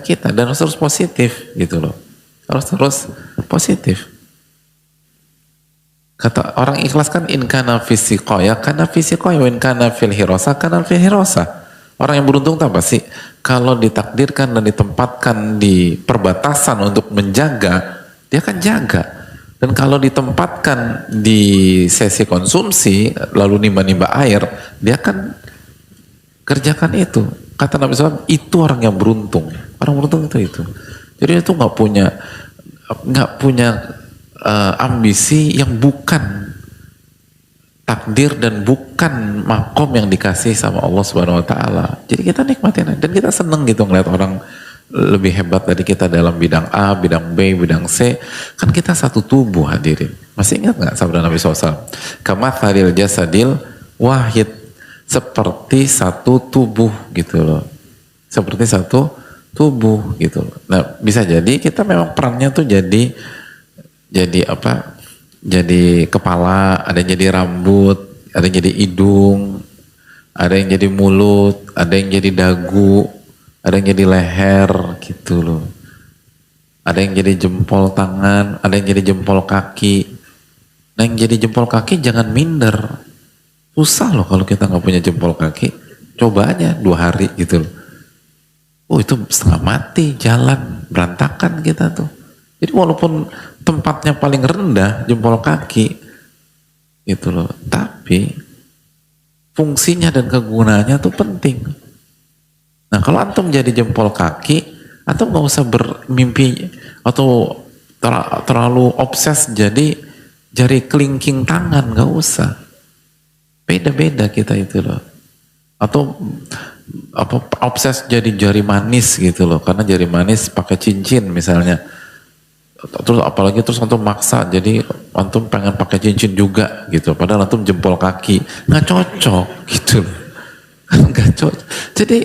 kita, dan harus terus positif gitu loh, harus terus positif. Kata orang ikhlas kan, in kana fisiqoya kana fisiqoya, in kana fil hirosa kana fil hirosa. Orang yang beruntung itu apa sih? Kalau ditakdirkan dan ditempatkan di perbatasan untuk menjaga, dia akan jaga. Dan kalau ditempatkan di sesi konsumsi, lalu nimba-nimba air, dia akan kerjakan itu. Kata Nabi SAW, itu orang yang beruntung. Orang beruntung itu. Jadi itu nggak punya ambisi yang bukan takdir dan bukan makom yang dikasih sama Allah Subhanahu wa taala. Jadi kita nikmatin dan kita seneng gitu ngeliat orang lebih hebat dari kita dalam bidang A, bidang B, bidang C. Kan kita satu tubuh hadirin. Masih ingat nggak sabda Nabi SAW? Kamathalil jasadil wahid, seperti satu tubuh gitu loh. Seperti satu tubuh gitu loh. Nah, bisa jadi kita memang perannya tuh jadi apa? Jadi kepala, ada yang jadi rambut, ada yang jadi hidung, ada yang jadi mulut, ada yang jadi dagu, ada yang jadi leher gitu loh. Ada yang jadi jempol tangan, ada yang jadi jempol kaki. Nah yang jadi jempol kaki jangan minder. Susah loh kalau kita nggak punya jempol kaki. Coba aja 2 hari gitu loh. Oh itu setengah mati jalan, berantakan kita tuh. Jadi walaupun tempatnya paling rendah jempol kaki gitu loh. Tapi fungsinya dan kegunaannya tuh penting. Nah kalau antum jadi jempol kaki, antum nggak usah bermimpi atau terlalu obses jadi jari kelingking tangan, nggak usah. Beda-beda kita itu loh. Atau apa obses jadi jari manis gitu loh, karena jari manis pakai cincin misalnya. Terus apalagi terus antum maksa jadi antum pengen pakai cincin juga gitu, padahal antum jempol kaki, nggak cocok gitu loh. Nggak cocok. Jadi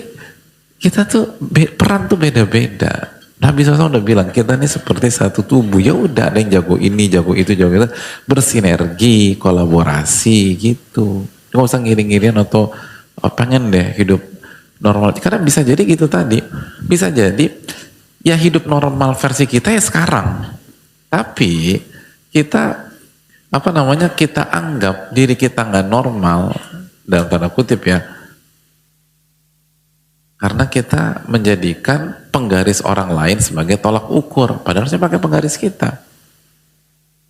kita tuh peran tuh beda-beda. Nabi SAW udah bilang kita ini seperti satu tubuh. Ya udah ada yang jago ini, jago itu, jago itu, bersinergi, kolaborasi gitu. Nggak usah ngiring-ngiring atau pengen deh hidup normal. Karena bisa jadi gitu tadi. Bisa jadi ya hidup normal versi kita ya sekarang. Tapi kita kita anggap diri kita nggak normal dalam tanda kutip ya. Karena kita menjadikan penggaris orang lain sebagai tolak ukur. Padahal harusnya pakai penggaris kita.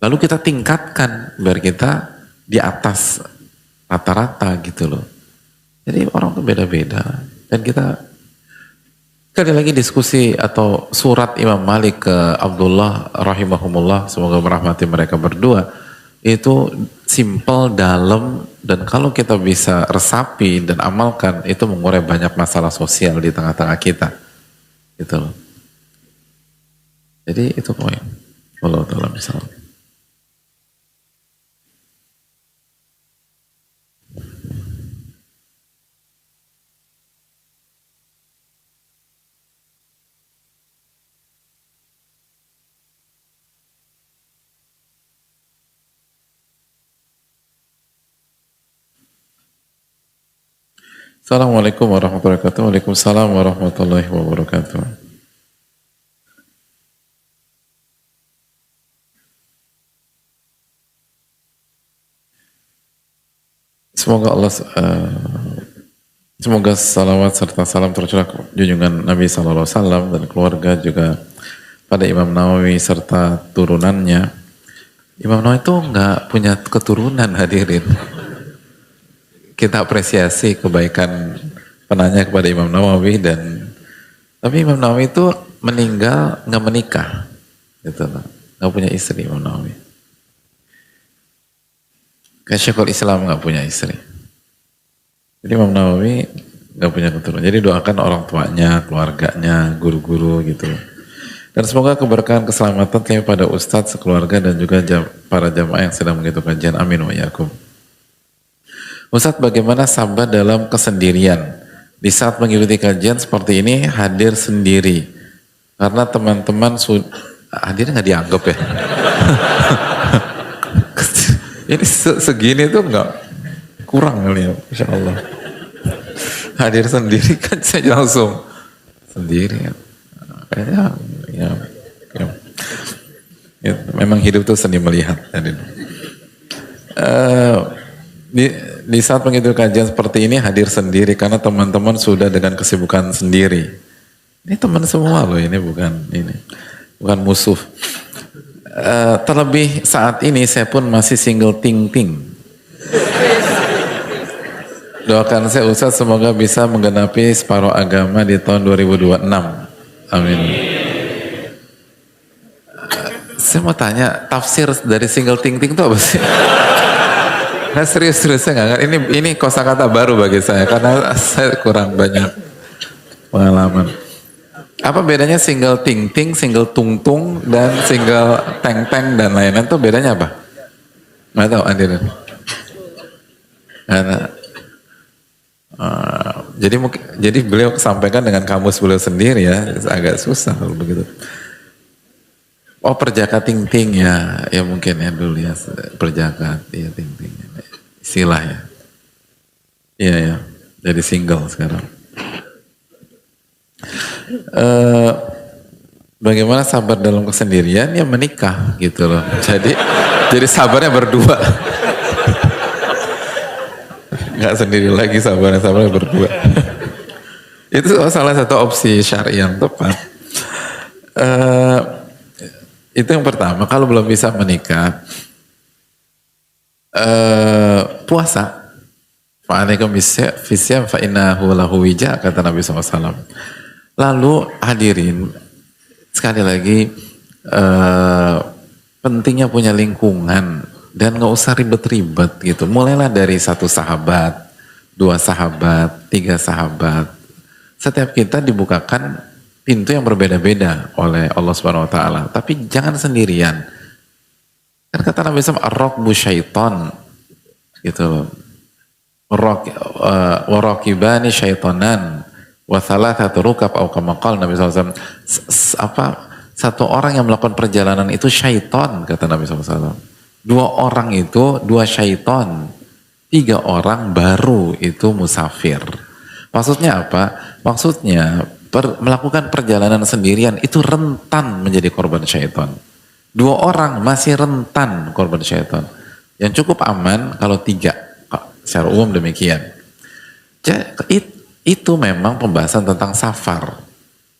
Lalu kita tingkatkan biar kita di atas rata-rata gitu loh. Jadi orang tuh beda-beda. Dan kita sekali lagi diskusi atau surat Imam Malik ke Abdullah rahimahumullah, semoga merahmati mereka berdua, itu simple, dalam, dan kalau kita bisa resapi dan amalkan itu mengurai banyak masalah sosial di tengah-tengah kita gitu loh. Jadi itu poin. Allah Ta'ala misalnya. Assalamualaikum warahmatullahi wabarakatuh. Waalaikumsalam warahmatullahi wabarakatuh. Semoga Allah semoga salawat serta salam tercurah junjungan Nabi Sallallahu Alaihi Wasallam dan keluarga, juga pada Imam Nawawi serta turunannya. Imam Nawawi itu nggak punya keturunan hadirin. Kita apresiasi kebaikan penanya kepada Imam Nawawi, tapi Imam Nawawi itu meninggal nggak menikah, gitu loh, nggak punya istri Imam Nawawi. Kayak Syekhul Islam nggak punya istri. Jadi Imam Nawawi nggak punya keturunan. Jadi doakan orang tuanya, keluarganya, guru-guru gitu. Dan semoga keberkahan keselamatan kami pada ustadz sekeluarga dan juga para jamaah yang sedang mengikuti kajian. Amin wa yakum. Ustadz, bagaimana sabar dalam kesendirian? Di saat mengikuti kajian seperti ini hadir sendiri. Karena teman-teman hadir nggak dianggap ya? Ini segini tuh nggak kurang kali ya, Insya Allah. Hadir sendiri kan saya langsung sendiri ya. Kayaknya ya, memang hidup tuh seni melihat. Di saat mengikuti kajian seperti ini hadir sendiri karena teman-teman sudah dengan kesibukan sendiri. Ini teman semua loh, ini bukan musuh. Terlebih saat ini saya pun masih single ting-ting. Doakan saya Ustaz semoga bisa menggenapi separuh agama di tahun 2026. Amin. Saya mau tanya, tafsir dari single ting-ting itu apa sih? Nggak serius saya nggak. Ini kosakata baru bagi saya karena saya kurang banyak pengalaman. Apa bedanya single ting ting, single tung tung, dan single teng teng dan lain-lain tuh bedanya apa? Nggak tahu Andin. Karena jadi beliau sampaikan dengan kamus beliau sendiri ya, agak susah kalau begitu. Oh perjaka ting ting ya mungkin ya dulu ya perjaka ya ting ting istilah ya. Iya ya, jadi single sekarang. Bagaimana sabar dalam kesendirian ya menikah gitu loh. Jadi sabarnya berdua. Nggak sendiri lagi sabarnya berdua. Itu salah satu opsi syar'i yang tepat. Itu yang pertama. Kalau belum bisa menikah, puasa. Fa'alaikum bisyam fa'innahu lahu wija, kata Nabi SAW. Lalu hadirin, sekali lagi pentingnya punya lingkungan dan nggak usah ribet-ribet gitu. Mulailah dari 1 sahabat, 2 sahabat, 3 sahabat. Setiap kita dibukakan pintu yang berbeda-beda oleh Allah Subhanahu Wa Taala. Tapi jangan sendirian. Kan kata Nabi SAW, ar-raqbu syaiton gitu. Waraqibani syaitonan. Wa thalathatu rukab au kama qala Nabi SAW. Satu orang yang melakukan perjalanan itu syaiton, kata Nabi SAW. 2 orang itu 2 syaiton. 3 orang baru itu musafir. Maksudnya apa? Maksudnya melakukan perjalanan sendirian itu rentan menjadi korban syaiton. 2 orang masih rentan korban syaiton. Yang cukup aman kalau 3. Secara umum demikian. Itu memang pembahasan tentang safar.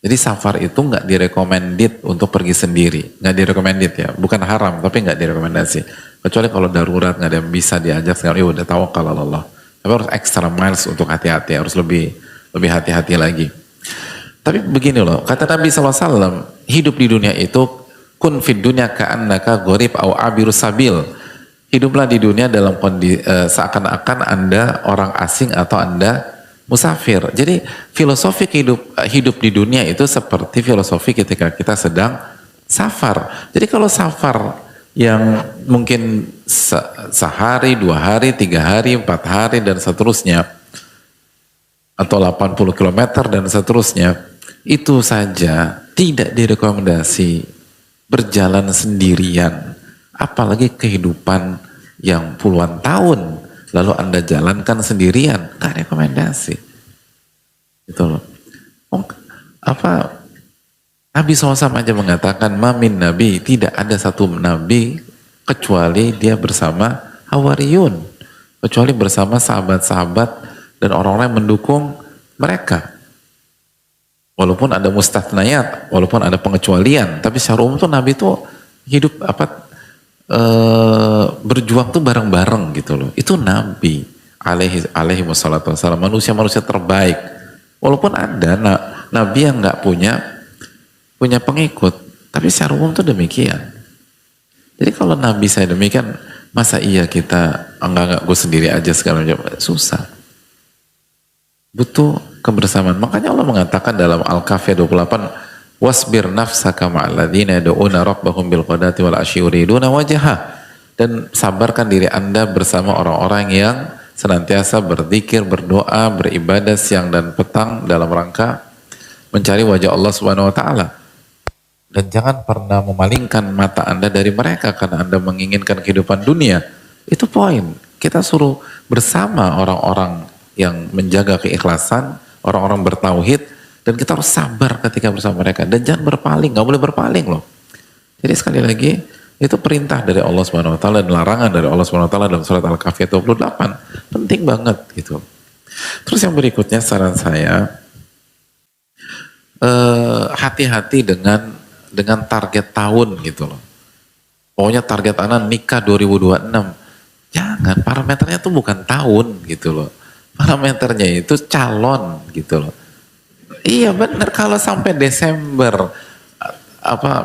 Jadi safar itu nggak direkomendit untuk pergi sendiri. Nggak direkomendit ya. Bukan haram, tapi nggak direkomendasi. Kecuali kalau darurat, nggak ada yang bisa diajak. Sekarang, udah tawakal Allah. Tapi harus extra miles untuk hati-hati. Harus lebih hati-hati lagi. Tapi begini loh, kata Nabi SAW, hidup di dunia itu, kun fid dunya ka'annaka gharib au abirus sabil. Hiduplah di dunia dalam kondisi seakan-akan Anda orang asing atau Anda musafir. Jadi filosofi hidup di dunia itu seperti filosofi ketika kita sedang safar. Jadi kalau safar yang mungkin sehari, 2 hari, 3 hari, 4 hari dan seterusnya, atau 80 km dan seterusnya, itu saja tidak direkomendasi berjalan sendirian. Apalagi kehidupan yang puluhan tahun lalu Anda jalankan sendirian, gak rekomendasi. Gitu loh. Nabi SAW aja mengatakan, mamin nabi, tidak ada satu nabi kecuali dia bersama hawariyun, kecuali bersama sahabat-sahabat dan orang-orang yang mendukung mereka. Walaupun ada mustathnayat, walaupun ada pengecualian, tapi secara umum tuh Nabi tuh hidup berjuang tuh bareng-bareng gitu loh. Itu Nabi alaihi wassalatu wassalam, manusia-manusia terbaik. Walaupun ada Nabi yang nggak punya pengikut, tapi secara umum tuh demikian. Jadi kalau Nabi saya demikian, masa iya kita enggak gue sendiri aja sekarang, susah. Butuh kebersamaan. Makanya Allah mengatakan dalam Al-Kahfi 28, wasbir nafsaka ma'alladzina yad'una rabbahum bil qadati wal asyi yuriduna wajha, dan sabarkan diri Anda bersama orang-orang yang senantiasa berzikir, berdoa, beribadah siang dan petang dalam rangka mencari wajah Allah Subhanahu wa taala. Dan jangan pernah memalingkan mata Anda dari mereka karena Anda menginginkan kehidupan dunia. Itu poin. Kita suruh bersama orang-orang yang menjaga keikhlasan, orang-orang bertauhid, dan kita harus sabar ketika bersama mereka. Dan jangan berpaling, gak boleh berpaling loh. Jadi sekali lagi, itu perintah dari Allah Subhanahu wa taala dan larangan dari Allah Subhanahu wa taala dalam surat Al-Kahfi 28. Penting banget gitu. Terus yang berikutnya saran saya, hati-hati dengan target tahun gitu loh. Pokoknya target anak nikah 2026. Jangan, parameternya tuh bukan tahun gitu loh. Parameternya itu calon gitu loh. Iya benar, kalau sampai Desember,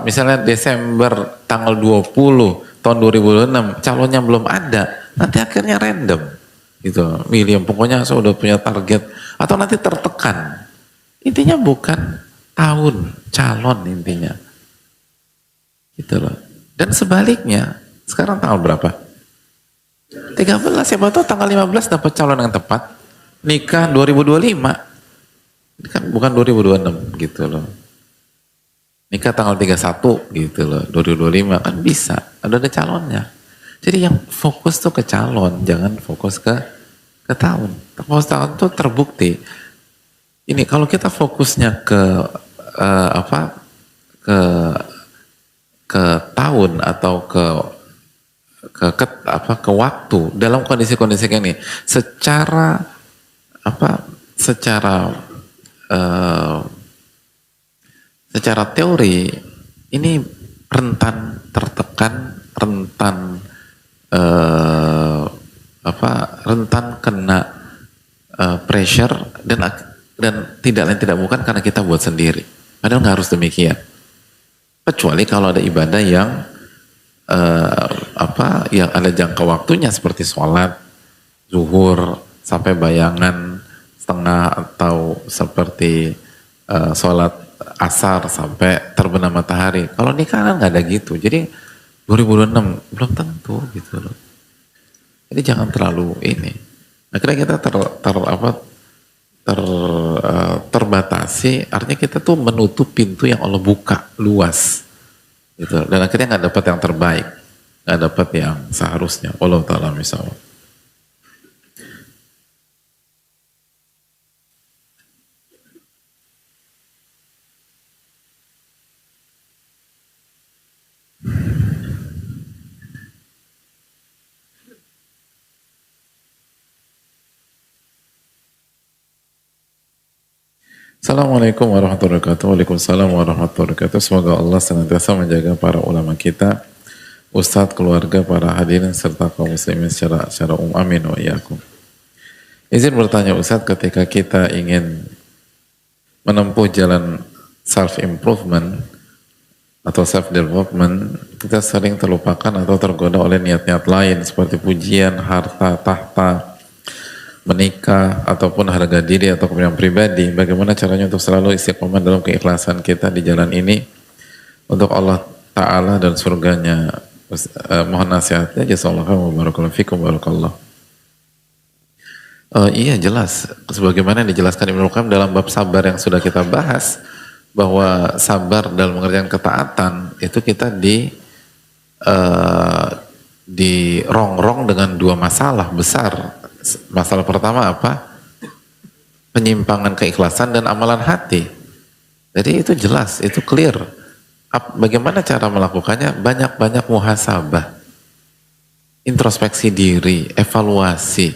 misalnya Desember tanggal 20 tahun 2026, calonnya belum ada, nanti akhirnya random gitu, milih yang pokoknya saya udah punya target atau nanti tertekan. Intinya bukan tahun calon intinya gitu loh. Dan sebaliknya, sekarang tanggal berapa? 13, siapa tahu tanggal 15 dapat calon yang tepat, nikah 2025, kan bukan 2026 gitu loh. Nikah tanggal 31 gitu loh, 2025 kan bisa, ada calonnya. Jadi yang fokus tuh ke calon, jangan fokus ke tahun. Fokus tahun tuh terbukti. Ini kalau kita fokusnya ke ke tahun atau ke waktu dalam kondisi-kondisi kayak ini, secara teori ini rentan tertekan, rentan kena pressure dan tidak lain tidak bukan karena kita buat sendiri. Padahal nggak harus demikian. Kecuali kalau ada ibadah yang yang ada jangka waktunya seperti sholat zuhur sampai bayangan setengah atau seperti sholat asar sampai terbenam matahari. Kalau nikah kan nggak ada gitu. Jadi 2026 belum tentu gitu loh. Jadi jangan terlalu ini. Akhirnya kita terbatasi, artinya kita tuh menutup pintu yang Allah buka luas gitu. Dan akhirnya nggak dapat yang terbaik, nggak dapat yang seharusnya. Allah Ta'ala misalnya. Assalamualaikum warahmatullahi wabarakatuh. Waalaikumsalam warahmatullahi wabarakatuh. Semoga Allah senantiasa menjaga para ulama kita, ustadz, keluarga, para hadirin serta kaum muslimin secara umum. Amin wa iyyakum. Izin bertanya Ustadz, ketika kita ingin menempuh jalan self improvement atau self development, kita sering terlupakan atau tergoda oleh niat-niat lain seperti pujian, harta, tahta, menikah, ataupun harga diri atau kepentingan pribadi. Bagaimana caranya untuk selalu istiqomah dalam keikhlasan kita di jalan ini untuk Allah Ta'ala dan surganya? Mohon nasihatnya. Jazakallahu barakallahu fikum barakallah. Iya jelas, sebagaimana yang dijelaskan Ibnu Qayyim dalam bab sabar yang sudah kita bahas, bahwa sabar dalam mengerjakan ketaatan itu kita dirongrong dengan dua masalah besar. Masalah pertama apa? Penyimpangan keikhlasan dan amalan hati. Jadi itu jelas, itu clear. Bagaimana cara melakukannya? Banyak-banyak muhasabah, introspeksi diri, evaluasi.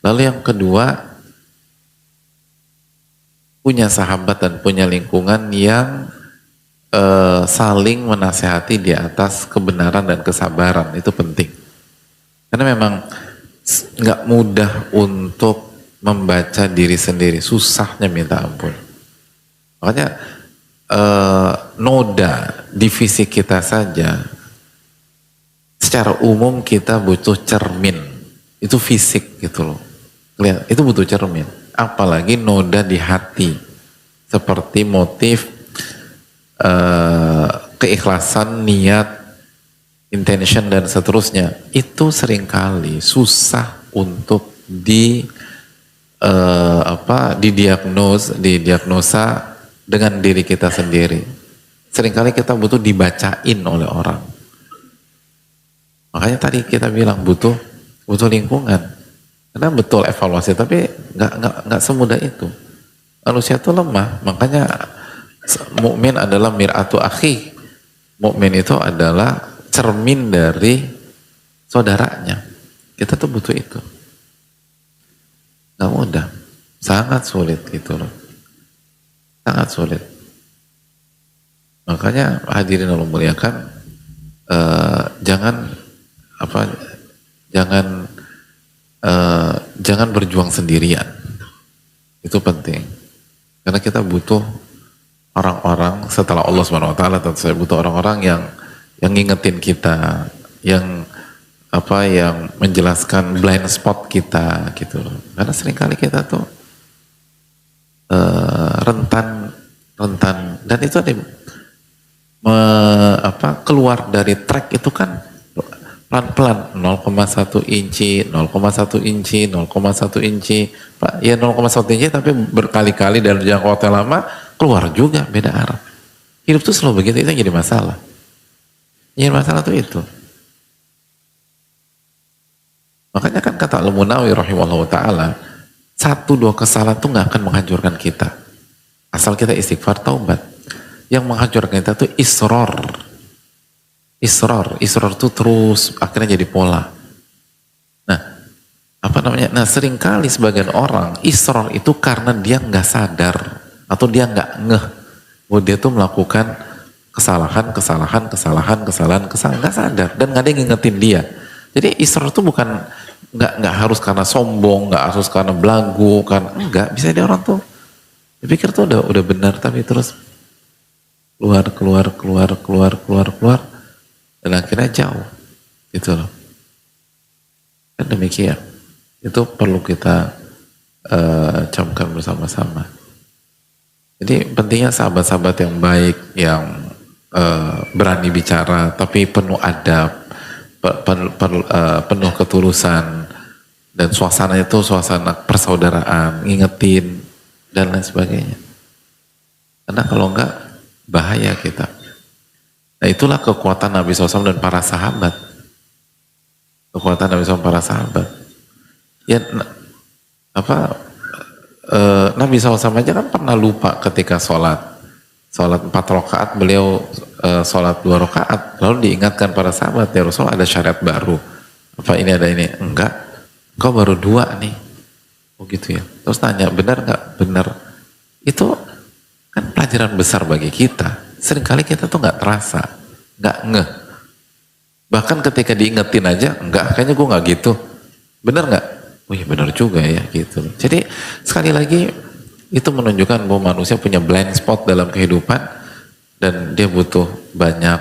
Lalu yang kedua, punya sahabat dan punya lingkungan yang saling menasehati di atas kebenaran dan kesabaran. Itu penting. Karena memang nggak mudah untuk membaca diri sendiri, susahnya minta ampun. Makanya noda di fisik kita saja, secara umum kita butuh cermin, itu fisik gitu loh. Lihat, itu butuh cermin. Apalagi noda di hati, seperti motif, keikhlasan, niat, intention dan seterusnya, itu seringkali susah untuk didiagnosa dengan diri kita sendiri. Seringkali kita butuh dibacain oleh orang. Makanya tadi kita bilang butuh lingkungan. Karena betul evaluasi, tapi nggak semudah itu. Manusia itu lemah, makanya mukmin adalah mir'atu akhi. Mukmin itu adalah cermin dari saudaranya. Kita tuh butuh itu. Gak mudah. Sangat sulit gitu loh. Sangat sulit. Makanya hadirin Allah muliakan, jangan berjuang sendirian. Itu penting. Karena kita butuh orang-orang setelah Allah Subhanahu wa taala, tentu saya butuh orang-orang yang ngingetin kita, yang apa yang menjelaskan blind spot kita gitu loh. Karena seringkali kita tuh rentan dan itu ada keluar dari track itu kan pelan-pelan 0,1 inci, 0,1 inci, 0,1 inci, Pak, ya 0,1 inci tapi berkali-kali dalam jangka waktu yang lama keluar juga beda arah. Hidup tuh selalu begitu, itu yang jadi masalah. Yang jadi masalah tuh itu. Makanya kan kata Al-Munawi rahimahullah ta'ala, 1-2 kesalahan tuh gak akan menghancurkan kita. Asal kita istighfar, taubat. Yang menghancurkan kita tuh israr tuh terus akhirnya jadi pola. Nah, nah seringkali sebagian orang israr itu karena dia nggak sadar atau dia nggak ngeh bahwa dia tuh melakukan kesalahan, nggak sadar dan nggak ada yang ngingetin dia. Jadi israr itu bukan nggak harus karena sombong, nggak harus karena belagu, kan enggak, bisa dia orang tuh dipikir tuh udah benar tapi terus keluar dan akhirnya jauh gitu loh. Dan demikian itu perlu kita camkan bersama-sama. Jadi pentingnya sahabat-sahabat yang baik, yang berani bicara tapi penuh adab, penuh ketulusan, dan suasananya itu suasana persaudaraan, ngingetin dan lain sebagainya. Karena kalau enggak bahaya kita. Nah itulah kekuatan Nabi SAW dan para sahabat. Kekuatan Nabi SAW dan para sahabat. Ya Nabi SAW aja kan pernah lupa ketika sholat 4 rakaat, beliau sholat 2 rakaat, lalu diingatkan para sahabat, ya Rasul ada syariat baru. Apa ini ada ini? Enggak. Kau baru 2 nih. Oh gitu ya. Terus tanya, benar nggak? Benar. Itu kan pelajaran besar bagi kita. Seringkali kita tuh nggak terasa, nggak ngeh. Bahkan ketika diingetin aja, enggak, kayaknya gue nggak gitu. Bener nggak? Oh iya bener juga ya gitu. Jadi sekali lagi itu menunjukkan bahwa manusia punya blind spot dalam kehidupan dan dia butuh banyak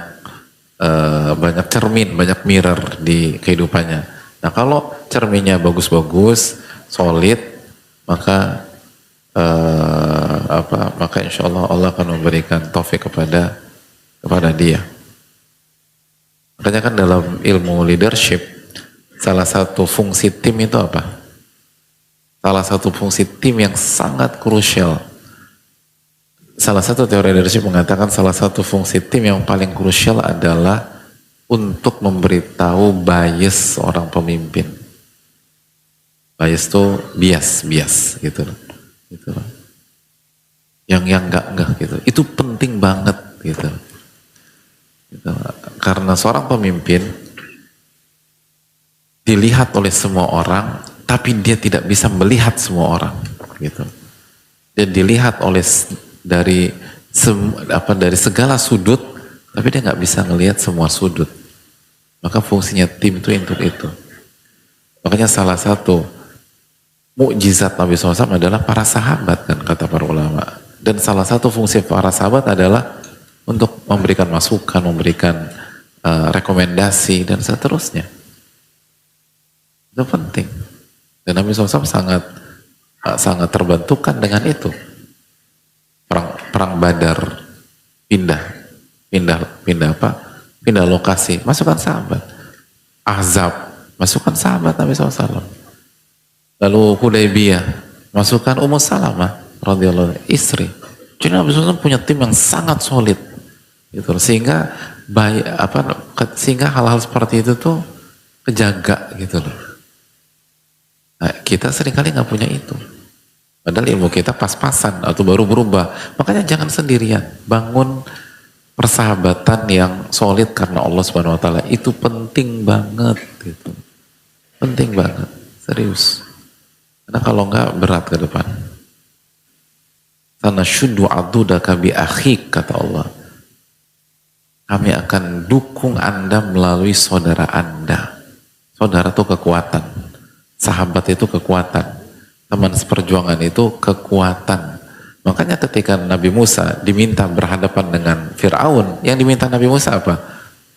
cermin, banyak mirror di kehidupannya. Nah kalau cerminnya bagus-bagus, solid, maka maka insya Allah akan memberikan taufik kepada dia. Makanya kan dalam ilmu leadership salah satu fungsi tim itu apa? Salah satu fungsi tim yang sangat krusial. Salah satu teori leadership mengatakan salah satu fungsi tim yang paling krusial adalah untuk memberitahu bias seorang pemimpin. Bias itu bias gitu loh. Gitu loh. Yang enggak gitu. Itu penting banget gitu. Karena seorang pemimpin dilihat oleh semua orang, tapi dia tidak bisa melihat semua orang gitu. Dia dilihat oleh dari segala sudut, tapi dia nggak bisa ngelihat semua sudut. Maka fungsinya tim itu untuk itu. Makanya salah satu mukjizat Nabi SAW adalah para sahabat kan kata para ulama. Dan salah satu fungsi para sahabat adalah untuk memberikan masukan, memberikan rekomendasi dan seterusnya. Itu penting. Dan Nabi SAW sangat terbantukan dengan itu. Perang Badar pindah lokasi, masukkan sahabat. Ahzab, masukkan sahabat Nabi SAW. Lalu Hudaybiyah, masukkan Ummu Salamah radhiyallahu anha, istri. Jadi Nabi SAW punya tim yang sangat solid, gitu. Sehingga hal-hal seperti itu tuh kejaga, gitu loh. Nah, kita seringkali nggak punya itu. Padahal ilmu kita pas-pasan atau baru berubah. Makanya jangan sendirian. Bangun persahabatan yang solid karena Allah Subhanahu Wa Taala. Itu penting banget, gitu. Penting banget, serius. Karena kalau nggak berat ke depan. Sana syuddu adudaka bi akhik kata Allah. Kami akan dukung Anda melalui saudara Anda. Saudara itu kekuatan. Sahabat itu kekuatan, teman seperjuangan itu kekuatan. Makanya ketika Nabi Musa diminta berhadapan dengan Fir'aun, yang diminta Nabi Musa apa?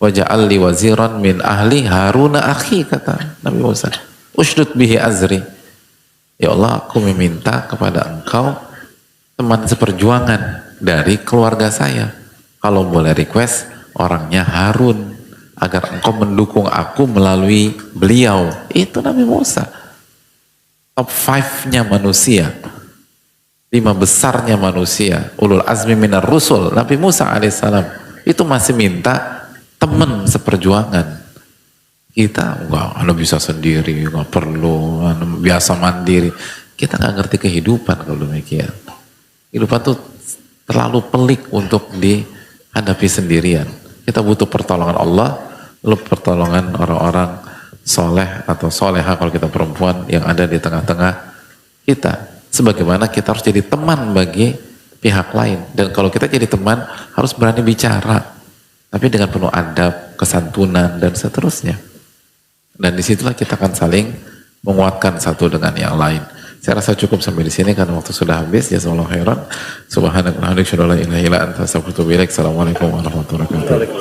Waja'al li waziran min ahli Haruna akhi, kata Nabi Musa. Ushdud bihi azri. Ya Allah, aku meminta kepada engkau teman seperjuangan dari keluarga saya. Kalau boleh request, orangnya Harun, agar engkau mendukung aku melalui beliau. Itu Nabi Musa. Top 5-nya manusia. 5 besarnya manusia. Ulul azmi minar rusul. Nabi Musa alaihissalam. Itu masih minta teman seperjuangan. Kita enggak, anda bisa sendiri, enggak perlu, anda biasa mandiri. Kita nggak ngerti kehidupan kalau demikian. Kehidupan tuh terlalu pelik untuk dihadapi sendirian. Kita butuh pertolongan Allah, lalu pertolongan orang-orang soleh atau soleha kalau kita perempuan yang ada di tengah-tengah kita. Sebagaimana kita harus jadi teman bagi pihak lain. Dan kalau kita jadi teman harus berani bicara. Tapi dengan penuh adab, kesantunan, dan seterusnya. Dan disitulah kita akan saling menguatkan satu dengan yang lain. Saya rasa cukup sampai di sini karena waktu sudah habis. Jazakallahu khairan. Subhanakallahumma wa bihamdika, asyhadu an la ilaha illa anta, astaghfiruka wa atubu ilaik. Assalamualaikum warahmatullahi wabarakatuh.